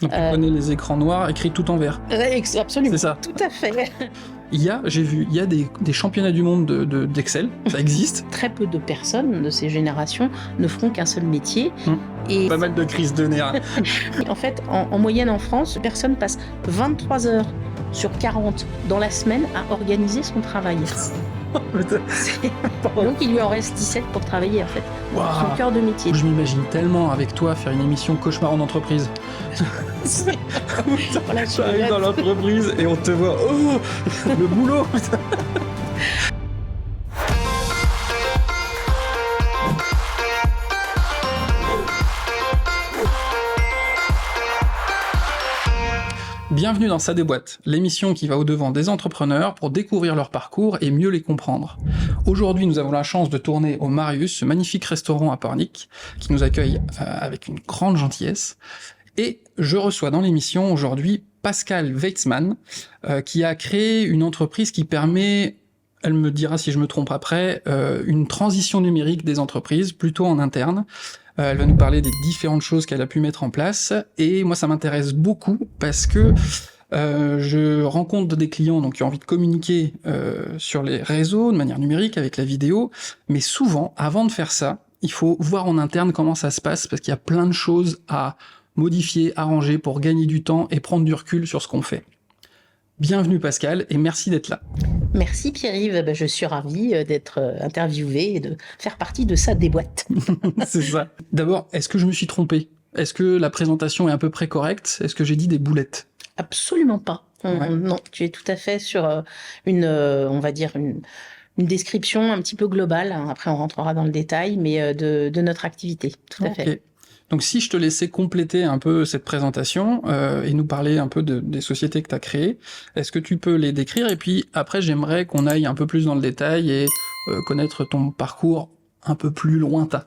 Donc tu connais les écrans noirs écrits tout en vert. Absolument. C'est ça. Tout à fait. J'ai vu, il y a des championnats du monde d'Excel, ça existe. Très peu de personnes de ces générations ne feront qu'un seul métier. Et pas mal de crises de nerfs. En fait, en moyenne en France, personne passe 23 heures sur 40 dans la semaine à organiser son travail. Donc il lui en reste 17 pour travailler en fait. Wow. Son cœur de métier. Je m'imagine tellement avec toi faire une émission Cauchemar en entreprise. Voilà, tu arrives dans l'entreprise et on te voit, oh, le boulot. Bienvenue dans Ça déboîte, l'émission qui va au-devant des entrepreneurs pour découvrir leur parcours et mieux les comprendre. Aujourd'hui, nous avons la chance de tourner au Marius, ce magnifique restaurant à Pornic, qui nous accueille avec une grande gentillesse. Et je reçois dans l'émission aujourd'hui Pascale Weitzman, qui a créé une entreprise qui permet, elle me dira si je me trompe après, une transition numérique des entreprises, plutôt en interne. Elle va nous parler des différentes choses qu'elle a pu mettre en place, et moi ça m'intéresse beaucoup parce que je rencontre des clients donc qui ont envie de communiquer sur les réseaux de manière numérique avec la vidéo, mais souvent avant de faire ça, il faut voir en interne comment ça se passe parce qu'il y a plein de choses à modifier, arranger pour gagner du temps et prendre du recul sur ce qu'on fait. Bienvenue Pascale et merci d'être là. Merci Pierre-Yves, je suis ravie d'être interviewée et de faire partie de Ça déboîte. C'est ça. D'abord, est-ce que je me suis trompé ? Est-ce que la présentation est à peu près correcte ? Est-ce que j'ai dit des boulettes ? Absolument pas. Non, tu es tout à fait sur on va dire une description un petit peu globale. Après, on rentrera dans le détail, mais de notre activité. Tout à fait. Donc si je te laissais compléter un peu cette présentation et nous parler un peu des sociétés que tu as créées, est-ce que tu peux les décrire ? Et puis après, j'aimerais qu'on aille un peu plus dans le détail et connaître ton parcours un peu plus lointain.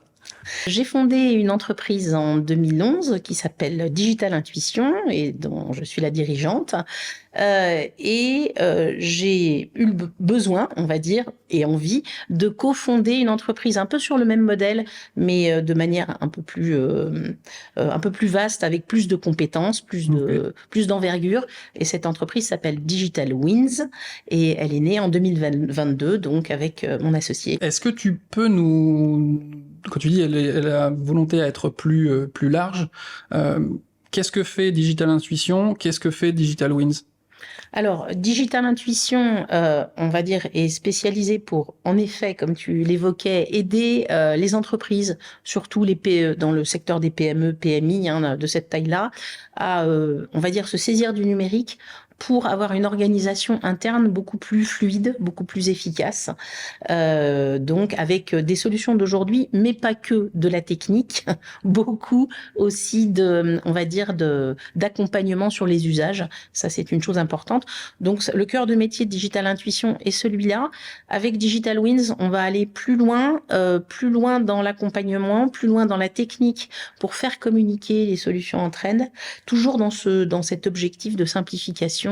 J'ai fondé une entreprise en 2011 qui s'appelle Digital Intuition et dont je suis la dirigeante. J'ai eu le besoin, on va dire, et envie de cofonder une entreprise un peu sur le même modèle, mais de manière un peu plus vaste, avec plus de compétences, plus d'envergure. Et cette entreprise s'appelle Digital Wins et elle est née en 2022, donc avec mon associé. Est-ce que tu peux nous... Quand tu dis elle a volonté à être plus large, qu'est-ce que fait Digital Intuition ? Qu'est-ce que fait Digital Wins ? Alors, Digital Intuition, on va dire, est spécialisé pour, en effet, comme tu l'évoquais, aider les entreprises, surtout les PE, dans le secteur des PME, PMI, de cette taille-là, à, on va dire, se saisir du numérique pour avoir une organisation interne beaucoup plus fluide, beaucoup plus efficace, donc avec des solutions d'aujourd'hui, mais pas que de la technique, beaucoup aussi on va dire, d'accompagnement sur les usages. Ça, c'est une chose importante. Donc, le cœur de métier de Digital Intuition est celui-là. Avec Digital Wins, on va aller plus loin dans l'accompagnement, plus loin dans la technique pour faire communiquer les solutions entre elles, toujours dans cet objectif de simplification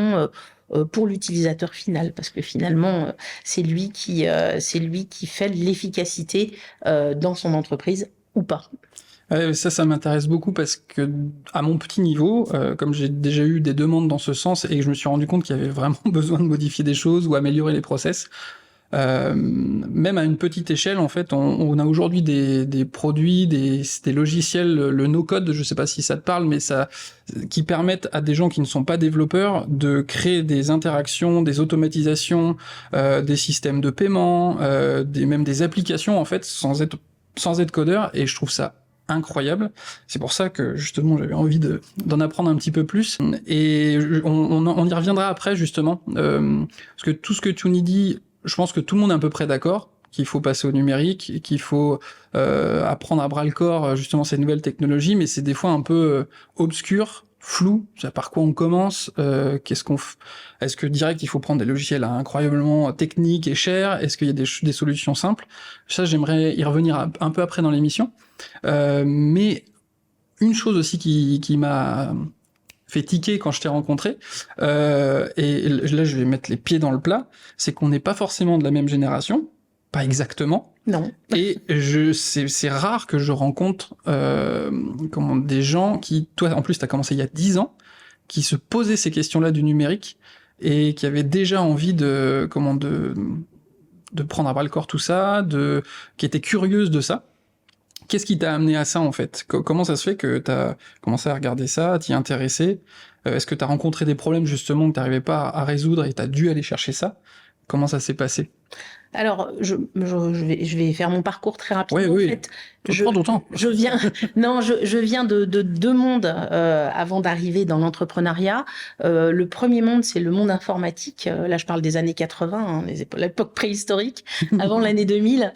pour l'utilisateur final, parce que finalement c'est lui qui fait l'efficacité dans son entreprise ou pas. Ça m'intéresse beaucoup parce que à mon petit niveau, comme j'ai déjà eu des demandes dans ce sens et que je me suis rendu compte qu'il y avait vraiment besoin de modifier des choses ou améliorer les process, même à une petite échelle, en fait, on a aujourd'hui des produits, des logiciels, le no-code, je sais pas si ça te parle, mais qui permettent à des gens qui ne sont pas développeurs de créer des interactions, des automatisations, des systèmes de paiement, même des applications, en fait, sans être codeur, et je trouve ça incroyable. C'est pour ça que justement j'avais envie d'en apprendre un petit peu plus. Et on y reviendra après justement, parce que tout ce que tu nous dis, je pense que tout le monde est à peu près d'accord qu'il faut passer au numérique, qu'il faut apprendre à bras le corps justement ces nouvelles technologies, mais c'est des fois un peu obscur, flou. Par quoi on commence ? Est-ce que direct il faut prendre des logiciels incroyablement techniques et chers ? Est-ce qu'il y a des solutions simples ? Ça, j'aimerais y revenir un peu après dans l'émission. Mais une chose aussi qui m'a fait tiquer quand je t'ai rencontré, et là je vais mettre les pieds dans le plat, c'est qu'on n'est pas forcément de la même génération, pas exactement. Non. Et c'est rare que je rencontre des gens qui, toi en plus t'as commencé il y a 10 ans, qui se posaient ces questions-là du numérique et qui avaient déjà envie de prendre à bras le corps tout ça, qui étaient curieuses de ça. Qu'est-ce qui t'a amené à ça en fait? Comment ça se fait que t'as commencé à regarder ça, à t'y intéresser? Est-ce que t'as rencontré des problèmes justement que t'arrivais pas à résoudre et t'as dû aller chercher ça? Comment ça s'est passé? Alors, je vais faire mon parcours très rapidement. Oui. En fait, Prends ton temps. Je viens de deux mondes avant d'arriver dans l'entrepreneuriat. Le premier monde, c'est le monde informatique. Là, je parle des années 80, hein, l'époque préhistorique, avant l'année 2000,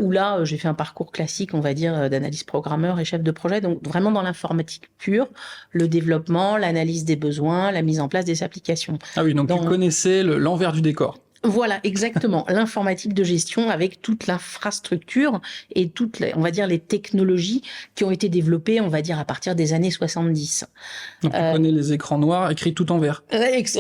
où là, j'ai fait un parcours classique, on va dire, d'analyse programmeur et chef de projet. Donc, vraiment dans l'informatique pure, le développement, l'analyse des besoins, la mise en place des applications. Ah oui, donc tu connaissais l'envers du décor. Voilà, exactement. L'informatique de gestion avec toute l'infrastructure et on va dire, les technologies qui ont été développées, on va dire, à partir des années 70. Donc tu connais les écrans noirs écrits tout en vert.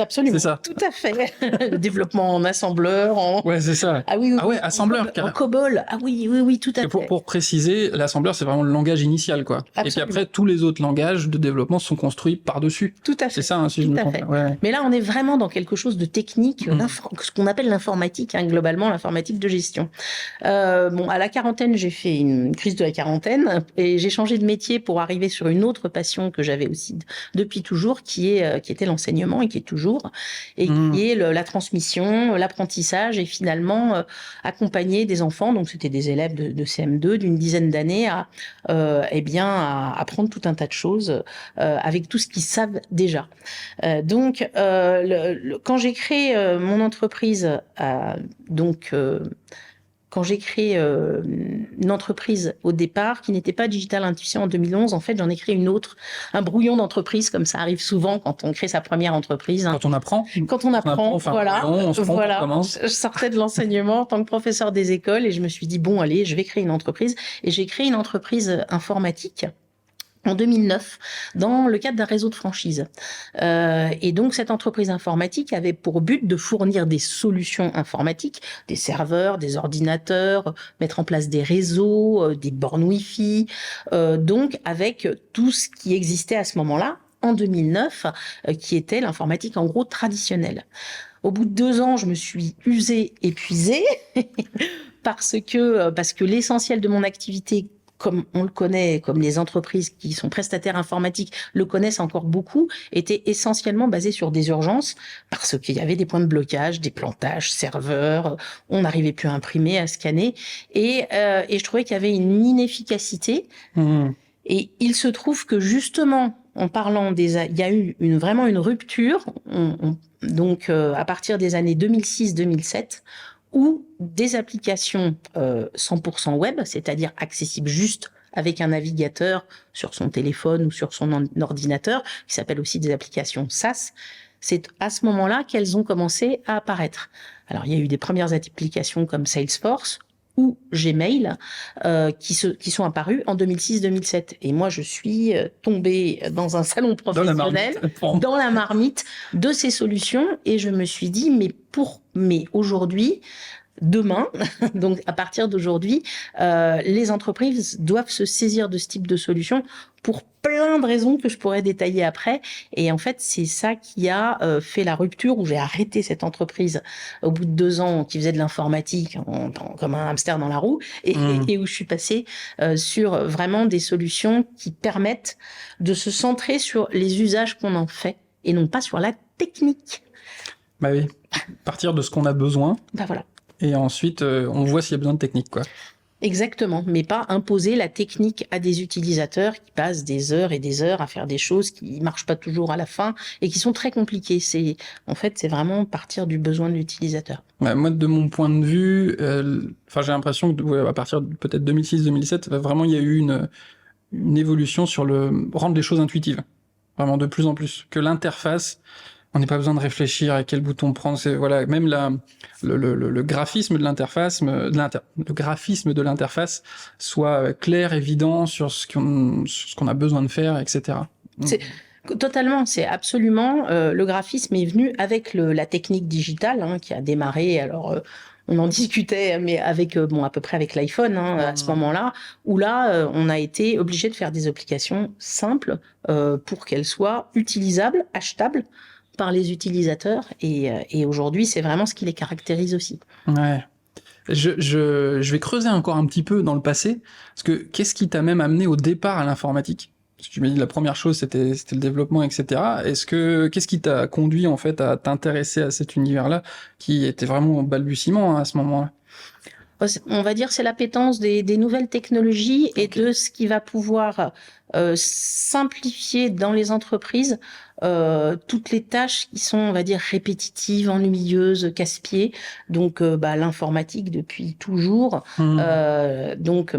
Absolument. C'est ça. Tout à fait. Le développement en assembleur, Ouais, c'est ça. Ah oui, ouais, assembleur. En COBOL. Ah oui, tout à fait. Pour préciser, l'assembleur, c'est vraiment le langage initial, quoi. Absolument. Et puis après, tous les autres langages de développement sont construits par-dessus. Tout à fait. C'est ça, hein, si je me trompe. Ouais. Mais là, on est vraiment dans quelque chose de technique, ce qu'on appelle l'informatique, hein, globalement, l'informatique de gestion. À la quarantaine, j'ai fait une crise de la quarantaine et j'ai changé de métier pour arriver sur une autre passion que j'avais aussi depuis toujours, qui était l'enseignement et qui est toujours, et qui est la transmission, l'apprentissage et finalement accompagner des enfants, donc c'était des élèves de CM2 d'une dizaine d'années à apprendre tout un tas de choses avec tout ce qu'ils savent déjà. Quand j'ai créé mon entreprise, quand j'ai créé une entreprise au départ qui n'était pas Digital Intuition en 2011, en fait, j'en ai créé une autre, un brouillon d'entreprise, comme ça arrive souvent quand on crée sa première entreprise. Quand on apprend. Voilà. On commence. Je sortais de l'enseignement en tant que professeur des écoles et je me suis dit, bon, allez, je vais créer une entreprise. Et j'ai créé une entreprise informatique en 2009, dans le cadre d'un réseau de franchise. Et donc, cette entreprise informatique avait pour but de fournir des solutions informatiques, des serveurs, des ordinateurs, mettre en place des réseaux, des bornes Wi-Fi, donc avec tout ce qui existait à ce moment-là, en 2009, qui était l'informatique en gros traditionnelle. Au bout de 2 ans, je me suis épuisée, parce que l'essentiel de mon activité, comme on le connaît, comme les entreprises qui sont prestataires informatiques le connaissent encore beaucoup, était essentiellement basé sur des urgences, parce qu'il y avait des points de blocage, des plantages, serveurs, on n'arrivait plus à imprimer, à scanner, et je trouvais qu'il y avait une inefficacité. Et il se trouve que justement, en parlant il y a eu vraiment une rupture, à partir des années 2006-2007, où des applications 100% web, c'est-à-dire accessibles juste avec un navigateur sur son téléphone ou sur son ordinateur, qui s'appellent aussi des applications SaaS, c'est à ce moment-là qu'elles ont commencé à apparaître. Alors, il y a eu des premières applications comme Salesforce ou Gmail qui sont apparus en 2006-2007. Et moi, je suis tombée dans un salon professionnel, dans la marmite de ces solutions, et je me suis dit, mais aujourd'hui, demain, donc à partir d'aujourd'hui, les entreprises doivent se saisir de ce type de solution pour plein de raisons que je pourrais détailler après. Et en fait, c'est ça qui a fait la rupture, où j'ai arrêté cette entreprise au bout de 2 ans qui faisait de l'informatique comme un hamster dans la roue, et où je suis passée sur vraiment des solutions qui permettent de se centrer sur les usages qu'on en fait et non pas sur la technique. Bah oui, partir de ce qu'on a besoin. Bah voilà. Et ensuite, on voit s'il y a besoin de technique, quoi. Exactement, mais pas imposer la technique à des utilisateurs qui passent des heures et des heures à faire des choses qui marchent pas toujours à la fin et qui sont très compliquées. C'est vraiment partir du besoin de l'utilisateur. Ouais, moi, de mon point de vue, j'ai l'impression que à partir de peut-être 2006-2007, vraiment, il y a eu une évolution sur rendre les choses intuitives. Vraiment, de plus en plus. Que l'interface, on n'a pas besoin de réfléchir à quel bouton prendre. Même le graphisme de l'interface, le graphisme de l'interface soit clair, évident sur ce qu'on a besoin de faire, etc. Totalement, c'est absolument le graphisme est venu avec la technique digitale qui a démarré. Alors on en discutait, mais avec à peu près avec l'iPhone à ce moment-là, où là on a été obligé de faire des applications simples pour qu'elles soient utilisables, achetables par les utilisateurs, et aujourd'hui c'est vraiment ce qui les caractérise aussi. Ouais. Je vais creuser encore un petit peu dans le passé, parce que qu'est-ce qui t'a même amené au départ à l'informatique? Parce que tu m'as dit la première chose c'était le développement, etc. Qu'est-ce qui t'a conduit en fait à t'intéresser à cet univers-là qui était vraiment balbutiement à ce moment-là? On va dire c'est l'appétence des nouvelles technologies et de ce qui va pouvoir simplifier dans les entreprises toutes les tâches qui sont, on va dire, répétitives, ennuyeuses, casse-pieds. Donc, l'informatique depuis toujours. Donc,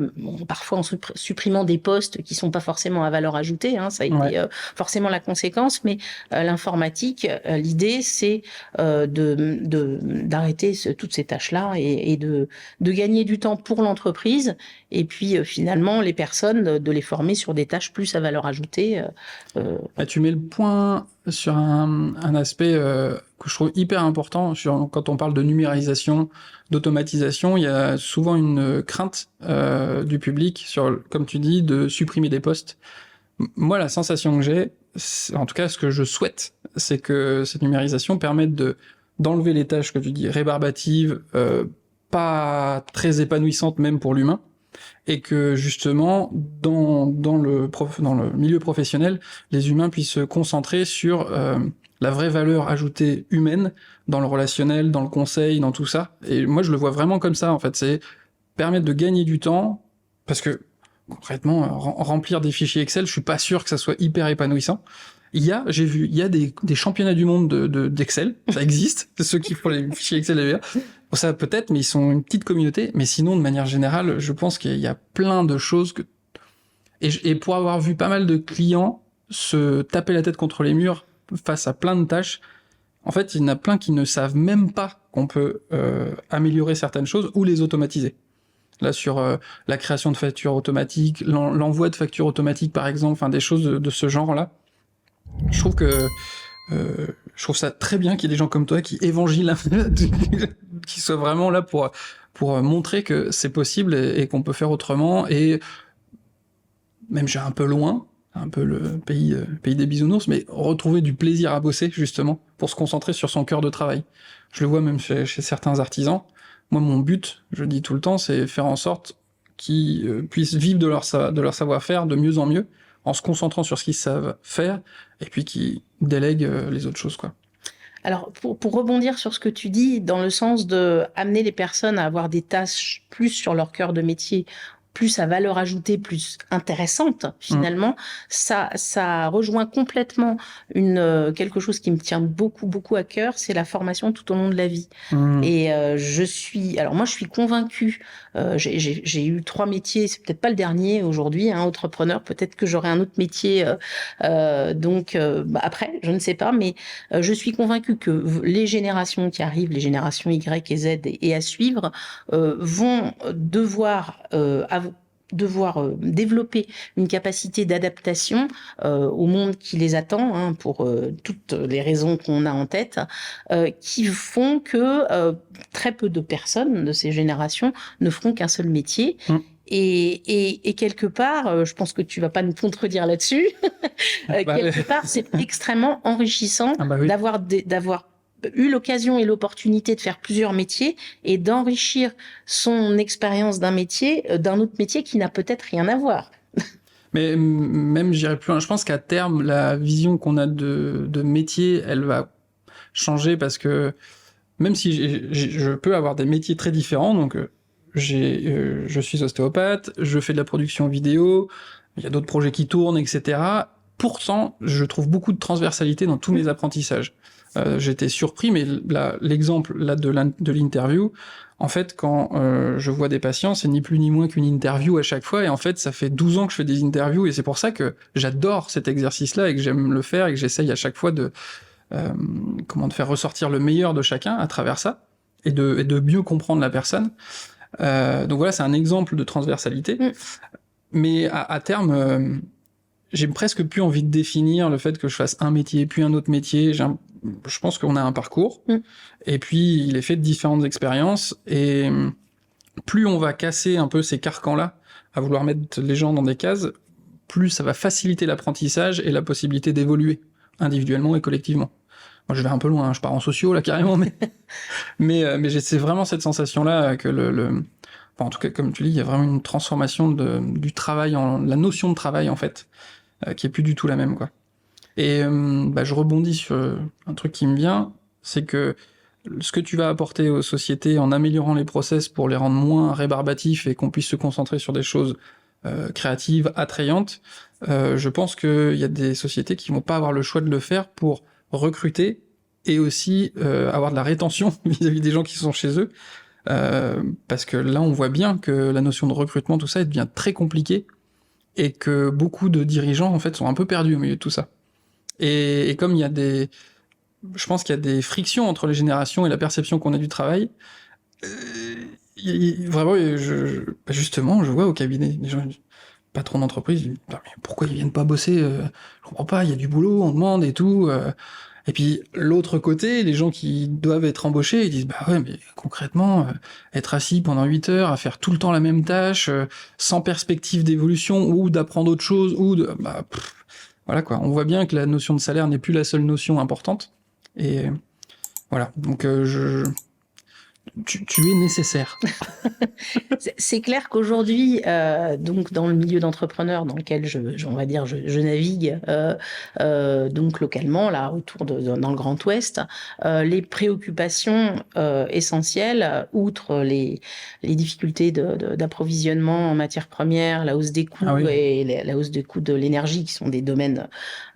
parfois en supprimant des postes qui sont pas forcément à valeur ajoutée, ça a été forcément la conséquence. Mais l'informatique, l'idée, c'est d'arrêter toutes ces tâches-là et de gagner du temps pour l'entreprise. Et puis, finalement, les personnes, de les former sur des tâches plus à valeur ajoutée. Tu mets le point sur un aspect que je trouve hyper important quand on parle de numérisation, d'automatisation. Il y a souvent une crainte du public sur, comme tu dis, de supprimer des postes. Moi, la sensation que j'ai, en tout cas ce que je souhaite, c'est que cette numérisation permette d'enlever les tâches que tu dis rébarbatives, pas très épanouissantes même pour l'humain, et que justement dans le milieu professionnel, les humains puissent se concentrer sur la vraie valeur ajoutée humaine dans le relationnel, dans le conseil, dans tout ça. Et moi je le vois vraiment comme ça en fait, c'est permettre de gagner du temps, parce que concrètement remplir des fichiers Excel, je suis pas sûr que ça soit hyper épanouissant. J'ai vu, il y a des championnats du monde d'Excel, ça existe, ceux qui font les fichiers Excel et VA. Bon, ça peut-être, mais ils sont une petite communauté. Mais sinon, de manière générale, je pense qu'il y a plein de choses et pour avoir vu pas mal de clients se taper la tête contre les murs face à plein de tâches, en fait, il y en a plein qui ne savent même pas qu'on peut améliorer certaines choses ou les automatiser. Là, sur la création de factures automatiques, l'envoi de factures automatiques, par exemple, enfin des choses de ce genre-là. Je trouve ça très bien qu'il y ait des gens comme toi qui évangilent, qui soient vraiment là pour montrer que c'est possible et qu'on peut faire autrement. Et même j'ai un peu loin, un peu le pays des bisounours, mais retrouver du plaisir à bosser justement pour se concentrer sur son cœur de travail. Je le vois même chez certains artisans. Moi, mon but, je le dis tout le temps, c'est faire en sorte qu'ils puissent vivre de leur savoir-faire de mieux en mieux, en se concentrant sur ce qu'ils savent faire, et puis qui délèguent les autres choses, quoi. Alors, pour rebondir sur ce que tu dis, dans le sens de amener les personnes à avoir des tâches plus sur leur cœur de métier, plus à valeur ajoutée, plus intéressante, finalement, ça rejoint complètement quelque chose qui me tient beaucoup à cœur, c'est la formation tout au long de la vie. Et moi je suis convaincue, j'ai eu 3 métiers, c'est peut-être pas le dernier aujourd'hui, entrepreneur, peut-être que j'aurai un autre métier, après, je ne sais pas, mais je suis convaincue que les générations qui arrivent, les générations Y et Z et à suivre, vont devoir développer une capacité d'adaptation au monde qui les attend, pour toutes les raisons qu'on a en tête, qui font que très peu de personnes de ces générations ne feront qu'un seul métier. Et quelque part, je pense que tu vas pas nous contredire là-dessus, quelque part, c'est extrêmement enrichissant d'avoir eu l'occasion et l'opportunité de faire plusieurs métiers et d'enrichir son expérience d'un autre métier qui n'a peut-être rien à voir. Mais même j'irai plus loin, je pense qu'à terme la vision qu'on a de métier, elle va changer, parce que même si je peux avoir des métiers très différents, donc je suis ostéopathe, je fais de la production vidéo, il y a d'autres projets qui tournent, etc. Pourtant, je trouve beaucoup de transversalité dans tous mes apprentissages. J'étais surpris, mais l'exemple là de l'interview, en fait, quand je vois des patients, c'est ni plus ni moins qu'une interview à chaque fois, et en fait, ça fait 12 ans que je fais des interviews, et c'est pour ça que j'adore cet exercice-là, et que j'aime le faire, et que j'essaye à chaque fois de faire ressortir le meilleur de chacun à travers ça, et de mieux comprendre la personne. Donc voilà, c'est un exemple de transversalité. Mais à terme, j'ai presque plus envie de définir le fait que je fasse un métier, puis un autre métier. je pense qu'on a un parcours, Mm. et puis il est fait de différentes expériences, et plus on va casser un peu ces carcans-là, à vouloir mettre les gens dans des cases, plus ça va faciliter l'apprentissage et la possibilité d'évoluer individuellement et collectivement. Moi, je vais un peu loin, hein, je pars en sociaux là carrément, mais c'est vraiment cette sensation-là que enfin, en tout cas, comme tu dis, il y a vraiment une transformation du travail, la notion de travail en fait, qui est plus du tout la même, quoi. Et je rebondis sur un truc qui me vient, c'est que ce que tu vas apporter aux sociétés en améliorant les process pour les rendre moins rébarbatifs et qu'on puisse se concentrer sur des choses créatives, attrayantes, je pense qu'il y a des sociétés qui vont pas avoir le choix de le faire pour recruter et aussi avoir de la rétention vis-à-vis des gens qui sont chez eux, parce que là on voit bien que la notion de recrutement, tout ça, elle devient très compliquée et que beaucoup de dirigeants en fait sont un peu perdus au milieu de tout ça. Et comme il y a je pense qu'il y a des frictions entre les générations et la perception qu'on a du travail, vraiment, justement, je vois au cabinet, les gens, patrons d'entreprise, ils disent, mais pourquoi ils viennent pas bosser, je comprends pas, il y a du boulot, on demande et tout. Et puis, l'autre côté, les gens qui doivent être embauchés, ils disent, bah ouais, mais concrètement, être assis pendant 8 heures, à faire tout le temps la même tâche, sans perspective d'évolution, ou d'apprendre autre chose, voilà quoi. On voit bien que la notion de salaire n'est plus la seule notion importante. Et voilà. Donc, tu es nécessaire. C'est clair qu'aujourd'hui, donc dans le milieu d'entrepreneurs dans lequel on va dire, je navigue, donc localement là autour dans le Grand Ouest, les préoccupations essentielles, outre les difficultés d'approvisionnement en matières premières, la hausse des coûts et la hausse des coûts de l'énergie, qui sont des domaines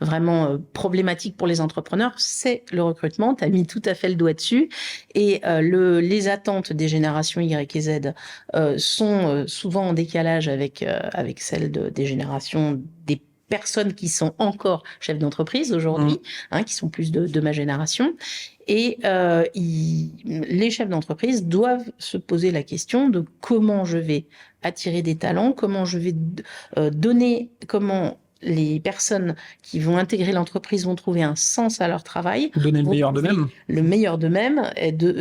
vraiment problématiques pour les entrepreneurs, c'est le recrutement. Tu as mis tout à fait le doigt dessus. Et les attentes des générations Y et Z sont souvent en décalage avec celles des générations des personnes qui sont encore chefs d'entreprise aujourd'hui, qui sont plus de ma génération. Et les chefs d'entreprise doivent se poser la question de comment je vais attirer des talents, comment je vais comment les personnes qui vont intégrer l'entreprise vont trouver un sens à leur travail, donner le meilleur d'eux-mêmes. Le meilleur d'eux-mêmes,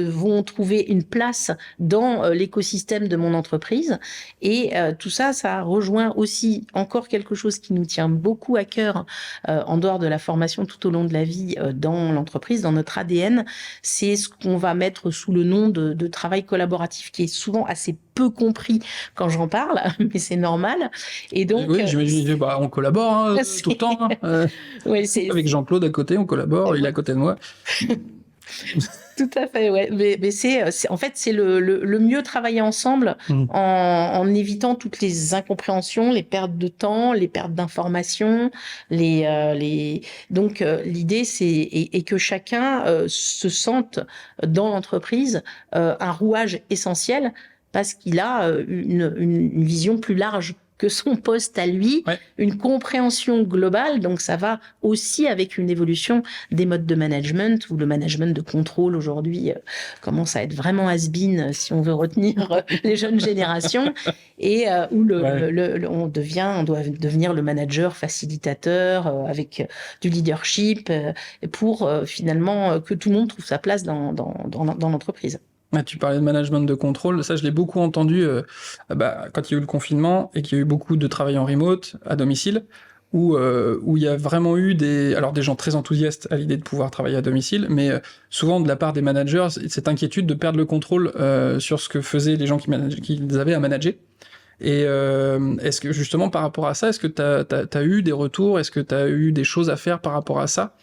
vont trouver une place dans l'écosystème de mon entreprise. Et tout ça, ça rejoint aussi encore quelque chose qui nous tient beaucoup à cœur en dehors de la formation tout au long de la vie dans l'entreprise, dans notre ADN. C'est ce qu'on va mettre sous le nom de travail collaboratif, qui est souvent assez peu compris quand j'en parle, mais c'est normal. Et donc, oui, j'imagine, on collabore tout le temps. Ouais, avec Jean-Claude à côté, on collabore, il est à côté de moi. Tout à fait, ouais. Mais en fait, c'est le mieux travailler ensemble en évitant toutes les incompréhensions, les pertes de temps, les pertes d'informations, donc l'idée c'est que chacun se sente dans l'entreprise un rouage essentiel, parce qu'il a une vision plus large que son poste à lui, une compréhension globale. Donc ça va aussi avec une évolution des modes de management, où le management de contrôle aujourd'hui commence à être vraiment has-been si on veut retenir les jeunes générations, et où on doit devenir le manager facilitateur avec du leadership pour finalement que tout le monde trouve sa place dans l'entreprise. Tu parlais de management de contrôle, ça je l'ai beaucoup entendu quand il y a eu le confinement et qu'il y a eu beaucoup de travail en remote, à domicile, où il y a vraiment eu des gens très enthousiastes à l'idée de pouvoir travailler à domicile, mais souvent de la part des managers, cette inquiétude de perdre le contrôle sur ce que faisaient les gens qu'ils avaient à manager. Et est-ce que justement par rapport à ça, est-ce que t'as eu des retours, est-ce que t'as eu des choses à faire par rapport à ça?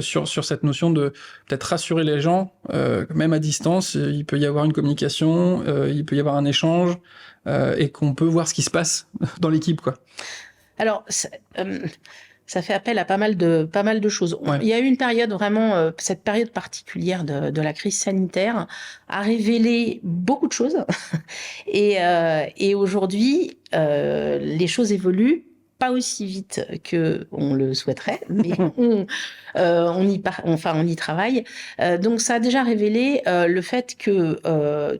Sur cette notion de peut-être rassurer les gens, même à distance, il peut y avoir une communication, il peut y avoir un échange, et qu'on peut voir ce qui se passe dans l'équipe, quoi. Alors, ça fait appel à pas mal de choses. Il y a eu une période vraiment, cette période particulière de la crise sanitaire a révélé beaucoup de choses. Et aujourd'hui, les choses évoluent. Pas aussi vite que on le souhaiterait, mais on y travaille. Donc ça a déjà révélé le fait que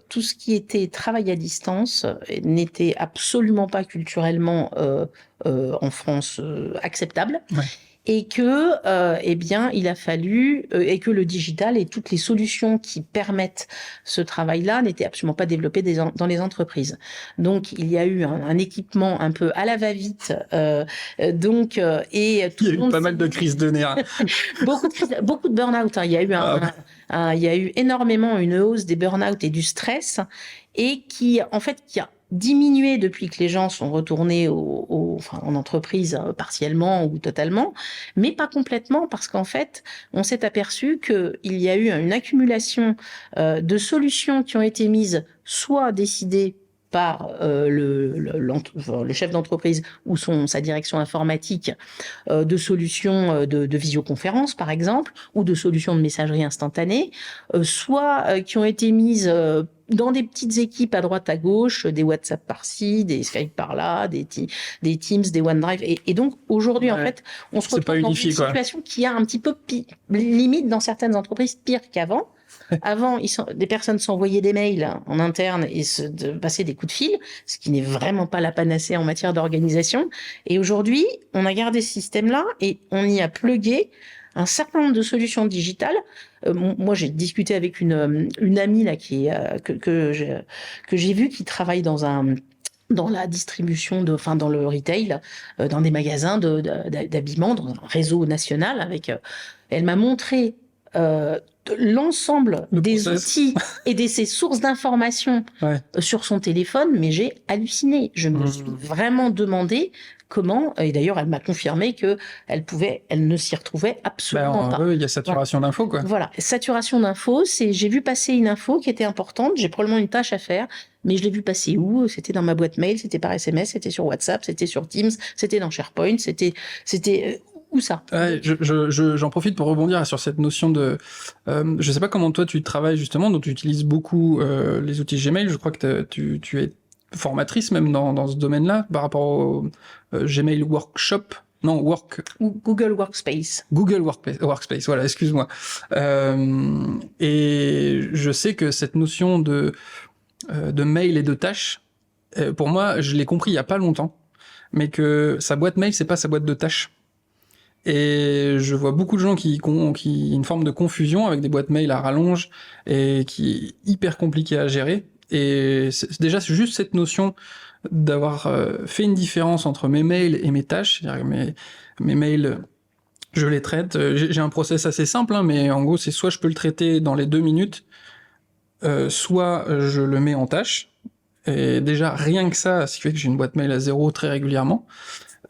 tout ce qui était travail à distance n'était absolument pas culturellement en France acceptable. et que eh bien il a fallu et que le digital et toutes les solutions qui permettent ce travail-là n'étaient absolument pas développées dans les entreprises. Donc il y a eu un équipement un peu à la va-vite, et tout Il y a le eu monde pas mal de crises de nerfs. beaucoup de burn-out. Hein. Il y a eu il y a eu énormément une hausse des burn-out et du stress, et qui a diminué depuis que les gens sont retournés en entreprise partiellement ou totalement, mais pas complètement, parce qu'en fait, on s'est aperçu qu'il y a eu une accumulation de solutions qui ont été mises, soit décidées par le chef d'entreprise ou sa direction informatique, de solutions de visioconférence par exemple, ou de solutions de messagerie instantanée, soit qui ont été mises dans des petites équipes à droite à gauche, des WhatsApp par-ci, des Skype par-là, des Teams, des OneDrive, et donc aujourd'hui en fait on se retrouve dans une situation qui a un petit peu limite dans certaines entreprises pire qu'avant. Avant, des personnes s'envoyaient des mails en interne et passaient des coups de fil, ce qui n'est vraiment pas la panacée en matière d'organisation. Et aujourd'hui, on a gardé ce système-là et on y a plugué un certain nombre de solutions digitales. Moi, j'ai discuté avec une amie là que j'ai vue qui travaille dans la distribution dans le retail, dans des magasins d'habillement, dans un réseau national. Elle m'a montré l'ensemble des outils et ses sources d'informations sur son téléphone, mais j'ai halluciné. Je me suis vraiment demandé comment, et d'ailleurs elle m'a confirmé que elle ne s'y retrouvait absolument pas. Il y a saturation d'infos, quoi. Voilà, saturation d'infos, j'ai vu passer une info qui était importante, j'ai probablement une tâche à faire, mais je l'ai vu passer où? C'était dans ma boîte mail, c'était par SMS, c'était sur WhatsApp, c'était sur Teams, c'était dans SharePoint, c'était où ça? J'en profite pour rebondir sur cette notion de... je sais pas comment toi tu travailles justement, donc tu utilises beaucoup les outils Gmail, je crois que tu es formatrice même dans ce domaine-là, par rapport au Gmail Workshop, non, Google Workspace. Google Workspace, voilà, excuse-moi. Et je sais que cette notion de mail et de tâches, pour moi, je l'ai compris il y a pas longtemps, mais que sa boîte mail, c'est pas sa boîte de tâches. Et je vois beaucoup de gens qui une forme de confusion avec des boîtes mail à rallonge et qui est hyper compliqué à gérer. Et déjà, c'est juste cette notion d'avoir fait une différence entre mes mails et mes tâches. C'est-à-dire que mes mails, je les traite. J'ai un process assez simple, hein, mais en gros, c'est soit je peux le traiter dans les 2 minutes, soit je le mets en tâche. Et déjà, rien que ça, ce qui fait que j'ai une boîte mail à 0 très régulièrement.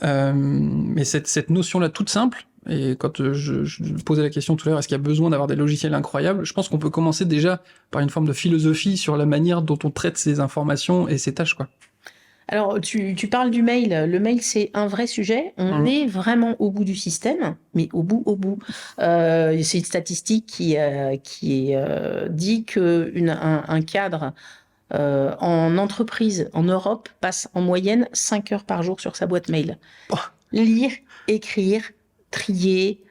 Mais cette notion-là toute simple, et quand je posais la question tout à l'heure, est-ce qu'il y a besoin d'avoir des logiciels incroyables, je pense qu'on peut commencer déjà par une forme de philosophie sur la manière dont on traite ces informations et ces tâches, quoi. Alors, tu parles du mail. Le mail, c'est un vrai sujet. On est vraiment au bout du système, mais au bout. C'est une statistique qui dit que un cadre en entreprise en Europe passe en moyenne 5 heures par jour sur sa boîte mail. Lire, écrire, trier,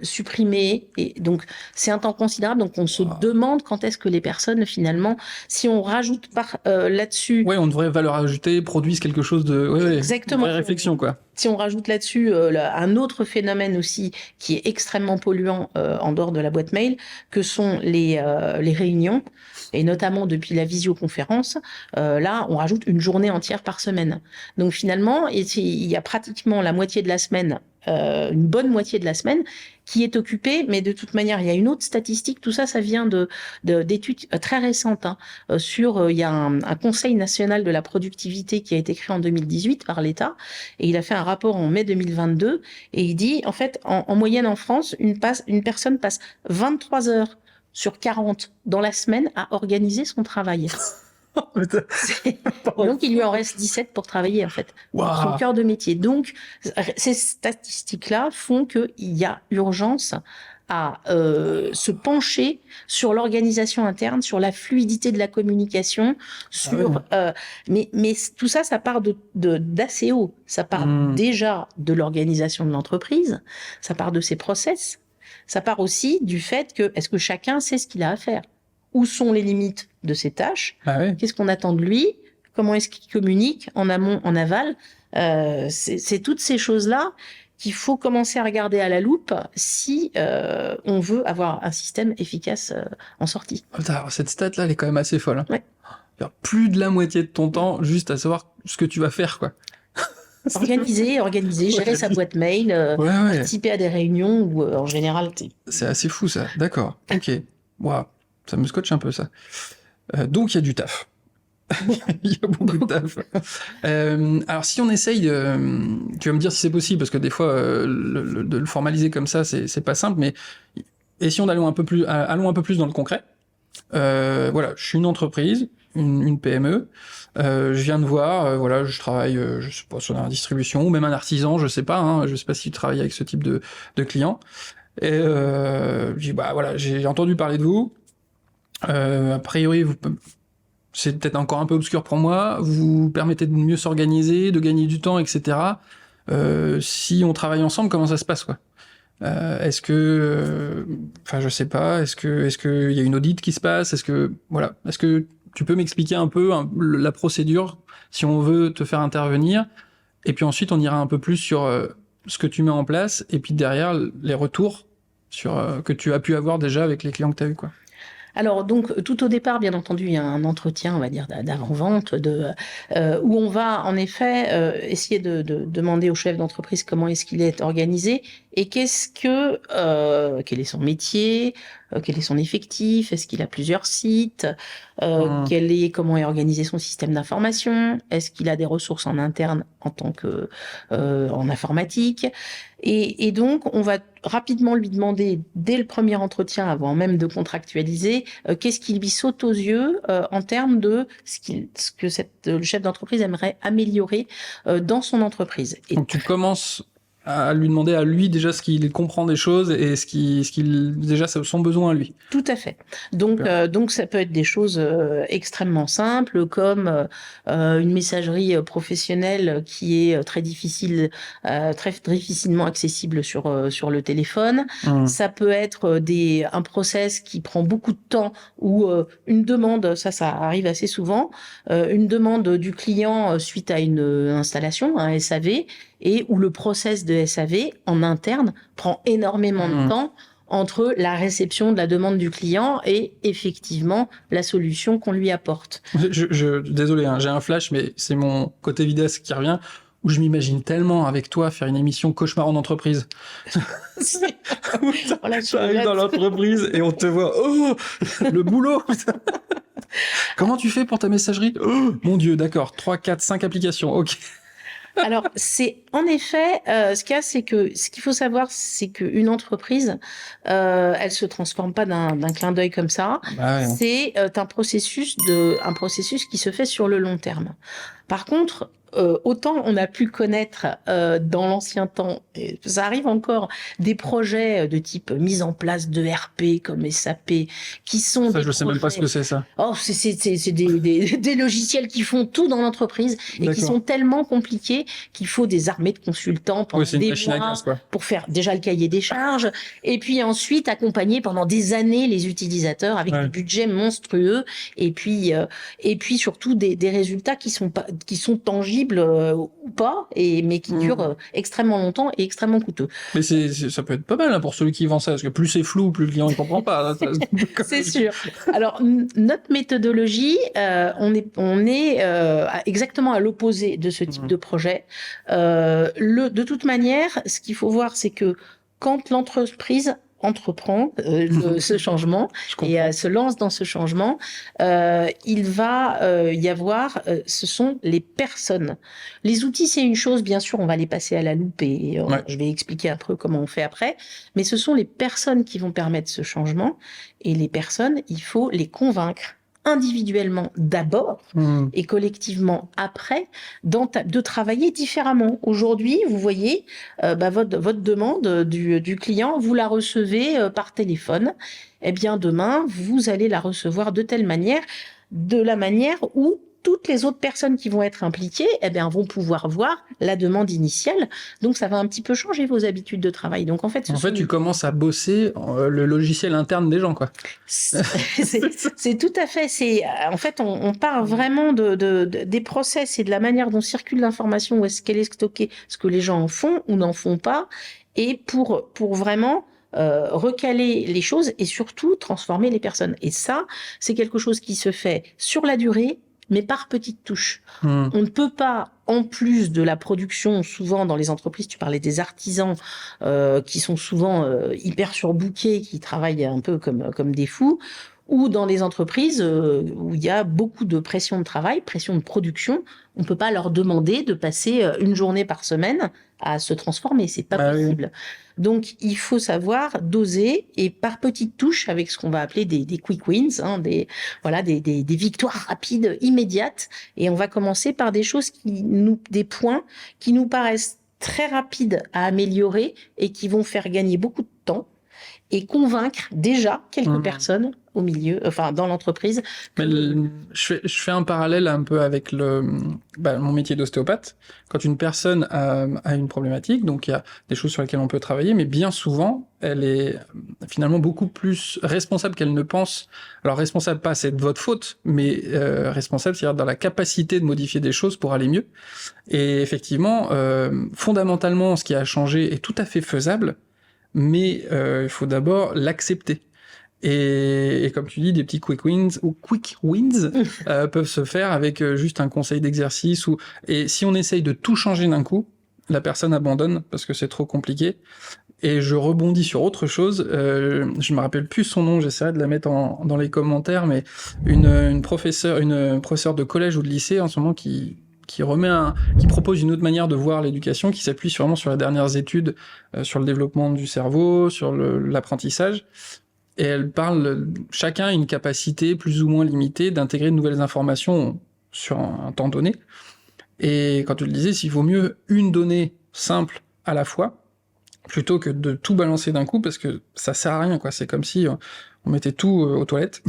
supprimer, et donc c'est un temps considérable. Donc on se demande quand est-ce que les personnes finalement, si on rajoute là-dessus, on devrait valeur ajoutée, produisent quelque chose de exactement, une vraie réflexion, quoi. Si on rajoute là-dessus un autre phénomène aussi qui est extrêmement polluant en dehors de la boîte mail, que sont les réunions, et notamment depuis la visioconférence, là on rajoute une journée entière par semaine. Donc finalement, il y a pratiquement la moitié de la semaine, une bonne moitié de la semaine qui est occupée, mais de toute manière, il y a une autre statistique, tout ça vient d'études très récentes, il y a un Conseil national de la productivité qui a été créé en 2018 par l'État, et il a fait un rapport en mai 2022, et il dit, en fait, en moyenne en France, une personne passe 23 heures sur 40 dans la semaine à organiser son travail. Donc, il lui en reste 17 pour travailler, en fait. Son cœur de métier. Donc, ces statistiques-là font qu'il y a urgence à se pencher sur l'organisation interne, sur la fluidité de la communication, mais tout ça part d'assez haut. Ça part déjà de l'organisation de l'entreprise, ça part de ses process, ça part aussi du fait que est-ce que chacun sait ce qu'il a à faire? Où sont les limites de ses tâches? Qu'est-ce qu'on attend de lui? Comment est-ce qu'il communique en amont, en aval? C'est toutes ces choses-là qu'il faut commencer à regarder à la loupe si on veut avoir un système efficace en sortie. Alors, cette stat-là, elle est quand même assez folle. Hein. Ouais. Plus de la moitié de ton temps juste à savoir ce que tu vas faire, quoi. Organiser, gérer sa boîte mail, participer à des réunions où, en général... C'est assez fou, ça. D'accord. Ok. Waouh. Ça me scotche un peu, ça. Donc, il y a du taf. Il y a beaucoup de taf. Alors, si on essaye tu vas me dire si c'est possible, parce que des fois, de le formaliser comme ça, c'est pas simple, mais essayons d'aller allons un peu plus dans le concret. Voilà, je suis une entreprise, une PME. Je viens de voir, voilà, je travaille, je sais pas, sur la distribution ou même un artisan, je sais pas, hein, je sais pas si tu travailles avec ce type de clients. Et je dis bah voilà, j'ai entendu parler de vous. A priori, c'est peut-être encore un peu obscur pour moi. Vous permettez de mieux s'organiser, de gagner du temps, etc. Si on travaille ensemble, comment ça se passe, quoi? Est-ce que, enfin, je sais pas. Est-ce que il y a une audit qui se passe? Est-ce que tu peux m'expliquer un peu la procédure si on veut te faire intervenir? Et puis ensuite, on ira un peu plus sur ce que tu mets en place et puis derrière les retours sur que tu as pu avoir déjà avec les clients que tu as eu, quoi. Alors, donc, tout au départ, bien entendu, il y a un entretien, on va dire, d'avant-vente, où on va, en effet, essayer de demander au chef d'entreprise comment est-ce qu'il est organisé et quel est son métier, quel est son effectif, est-ce qu'il a plusieurs sites, comment est organisé son système d'information, est-ce qu'il a des ressources en interne en tant que en informatique. Et donc, on va rapidement lui demander, dès le premier entretien, avant même de contractualiser, qu'est-ce qui lui saute aux yeux en termes de ce que le chef d'entreprise aimerait améliorer dans son entreprise. Et donc, tu commences à lui demander à lui déjà ce qu'il comprend des choses et ce qu'il déjà son besoin à lui. Tout à fait. Donc ça peut être des choses extrêmement simples comme une messagerie professionnelle qui est très difficilement accessible sur le téléphone. Ça peut être un process qui prend beaucoup de temps ou une demande, ça arrive assez souvent, une demande du client suite à une installation, un SAV, et où le process de SAV en interne prend énormément de temps entre la réception de la demande du client et effectivement la solution qu'on lui apporte. Désolé, hein, j'ai un flash, mais c'est mon côté vidéaste qui revient, où je m'imagine tellement avec toi faire une émission Cauchemar en entreprise. T'arrives dans l'entreprise et on te voit, oh, le boulot. Comment tu fais pour ta messagerie? Oh, mon Dieu, d'accord, 3, 4, 5 applications, ok. Alors, c'est en effet, ce qu'il faut savoir, c'est qu'une entreprise, elle se transforme pas d'un clin d'œil comme ça. Bah ouais. C'est un processus qui se fait sur le long terme. Par contre, autant on a pu connaître dans l'ancien temps, et ça arrive encore, des projets de type mise en place de RP comme SAP, qui sont ça, je sais même pas ce que c'est, ça. Oh, c'est des logiciels qui font tout dans l'entreprise et qui sont tellement compliqués qu'il faut des armées de consultants pendant des mois pour faire déjà le cahier des charges et puis ensuite accompagner pendant des années les utilisateurs avec des budgets monstrueux et puis surtout des résultats qui sont tangibles ou pas, mais qui durent extrêmement longtemps et extrêmement coûteux. Mais ça peut être pas mal hein, pour celui qui vend ça, parce que plus c'est flou, plus le client ne comprend pas. C'est sûr. Alors, notre méthodologie, on est exactement à l'opposé de ce type de projet. De toute manière, ce qu'il faut voir, c'est que quand l'entreprise entreprend ce changement et se lance dans ce changement, il va y avoir, ce sont les personnes. Les outils, c'est une chose, bien sûr, on va les passer à la loupe et je vais expliquer un peu comment on fait après, mais ce sont les personnes qui vont permettre ce changement et les personnes, il faut les convaincre individuellement d'abord et collectivement après de travailler différemment. Aujourd'hui, vous voyez, votre demande du client, vous la recevez par téléphone. Eh bien, demain, vous allez la recevoir de la manière où toutes les autres personnes qui vont être impliquées, eh bien, vont pouvoir voir la demande initiale. Donc, ça va un petit peu changer vos habitudes de travail. Donc, en fait, tu commences à bosser le logiciel interne des gens, quoi. C'est tout à fait. En fait, on part vraiment des process et de la manière dont circule l'information, où est-ce qu'elle est stockée, ce que les gens en font ou n'en font pas, et pour vraiment recaler les choses et surtout transformer les personnes. Et ça, c'est quelque chose qui se fait sur la durée, mais par petites touches. On ne peut pas, en plus de la production, souvent dans les entreprises, tu parlais des artisans qui sont souvent hyper surbookés, qui travaillent un peu comme des fous, ou dans des entreprises où il y a beaucoup de pression de travail, pression de production, on peut pas leur demander de passer une journée par semaine à se transformer, c'est pas possible. Oui. Donc il faut savoir doser et par petites touches avec ce qu'on va appeler des quick wins, hein, des victoires rapides, immédiates, et on va commencer par des choses des points qui nous paraissent très rapides à améliorer et qui vont faire gagner beaucoup de temps et convaincre déjà quelques personnes au milieu, enfin dans l'entreprise. Mais je fais un parallèle un peu avec mon métier d'ostéopathe. Quand une personne a une problématique, donc il y a des choses sur lesquelles on peut travailler, mais bien souvent, elle est finalement beaucoup plus responsable qu'elle ne pense. Alors responsable, pas c'est de votre faute, mais responsable, c'est-à-dire dans la capacité de modifier des choses pour aller mieux. Et effectivement, fondamentalement, ce qui a changé est tout à fait faisable, mais il faut d'abord l'accepter. Et comme tu dis, des petits quick wins peuvent se faire avec juste un conseil d'exercice. Et si on essaye de tout changer d'un coup, la personne abandonne parce que c'est trop compliqué. Et je rebondis sur autre chose. Je me rappelle plus son nom, j'essaierai de la mettre dans les commentaires, mais une professeure de collège ou de lycée en ce moment qui propose une autre manière de voir l'éducation, qui s'appuie vraiment sur les dernières études, sur le développement du cerveau, sur l'apprentissage. Et elle parle, chacun a une capacité plus ou moins limitée d'intégrer de nouvelles informations sur un temps donné. Et quand tu le disais, s'il vaut mieux une donnée simple à la fois, plutôt que de tout balancer d'un coup, parce que ça sert à rien, quoi. C'est comme si on mettait tout aux toilettes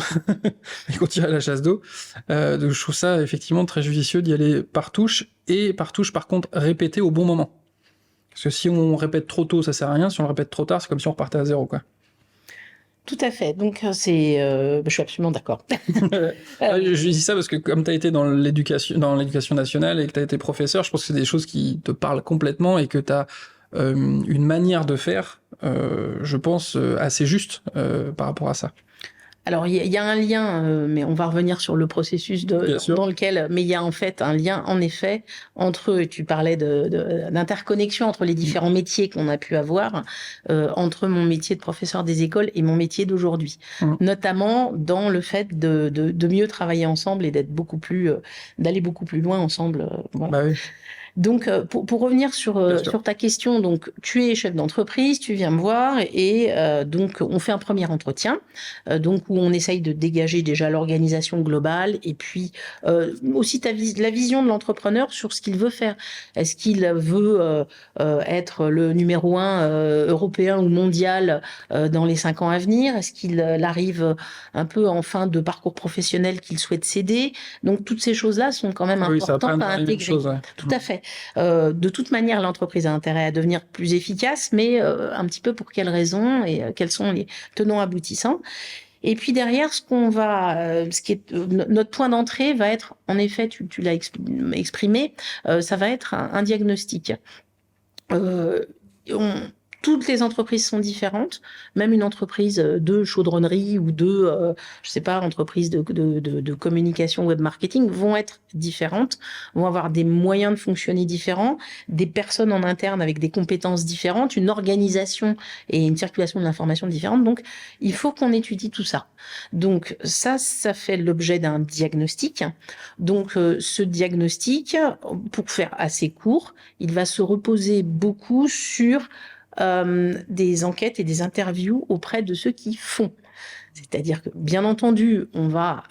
et qu'on tirait la chasse d'eau. Donc je trouve ça effectivement très judicieux d'y aller par touche, et par touche par contre répéter au bon moment. Parce que si on répète trop tôt, ça sert à rien. Si on le répète trop tard, c'est comme si on repartait à zéro, quoi. Tout à fait. Donc, je suis absolument d'accord. Je dis ça parce que comme tu as été dans l'éducation nationale et que tu as été professeur, je pense que c'est des choses qui te parlent complètement et que tu as une manière de faire, je pense, assez juste par rapport à ça. Alors, il y a un lien, mais on va revenir sur le processus dans lequel... Mais il y a en fait un lien, en effet, entre... Tu parlais d'interconnexion entre les différents métiers qu'on a pu avoir, entre mon métier de professeur des écoles et mon métier d'aujourd'hui. Notamment dans le fait de mieux travailler ensemble et d'aller beaucoup plus loin ensemble. Voilà. Bah oui. Donc, pour revenir sur ta question, donc tu es chef d'entreprise, tu viens me voir et donc on fait un premier entretien, donc où on essaye de dégager déjà l'organisation globale et puis aussi la vision de l'entrepreneur sur ce qu'il veut faire. Est-ce qu'il veut être le numéro 1 européen ou mondial dans les 5 ans à venir? Est-ce qu'il arrive un peu en fin de parcours professionnel qu'il souhaite céder? Donc toutes ces choses-là sont quand même importantes à intégrer. Tout à fait. De toute manière, l'entreprise a intérêt à devenir plus efficace, mais un petit peu pour quelles raisons et quels sont les tenants aboutissants. Et puis derrière, notre point d'entrée va être, en effet, tu l'as exprimé, ça va être un diagnostic. Toutes les entreprises sont différentes, même une entreprise de chaudronnerie ou entreprise de communication web marketing vont être différentes, vont avoir des moyens de fonctionner différents, des personnes en interne avec des compétences différentes, une organisation et une circulation de l'information différente. Donc, il faut qu'on étudie tout ça. Donc, ça fait l'objet d'un diagnostic. Donc, ce diagnostic, pour faire assez court, il va se reposer beaucoup sur des enquêtes et des interviews auprès de ceux qui font. C'est-à-dire que, bien entendu, on va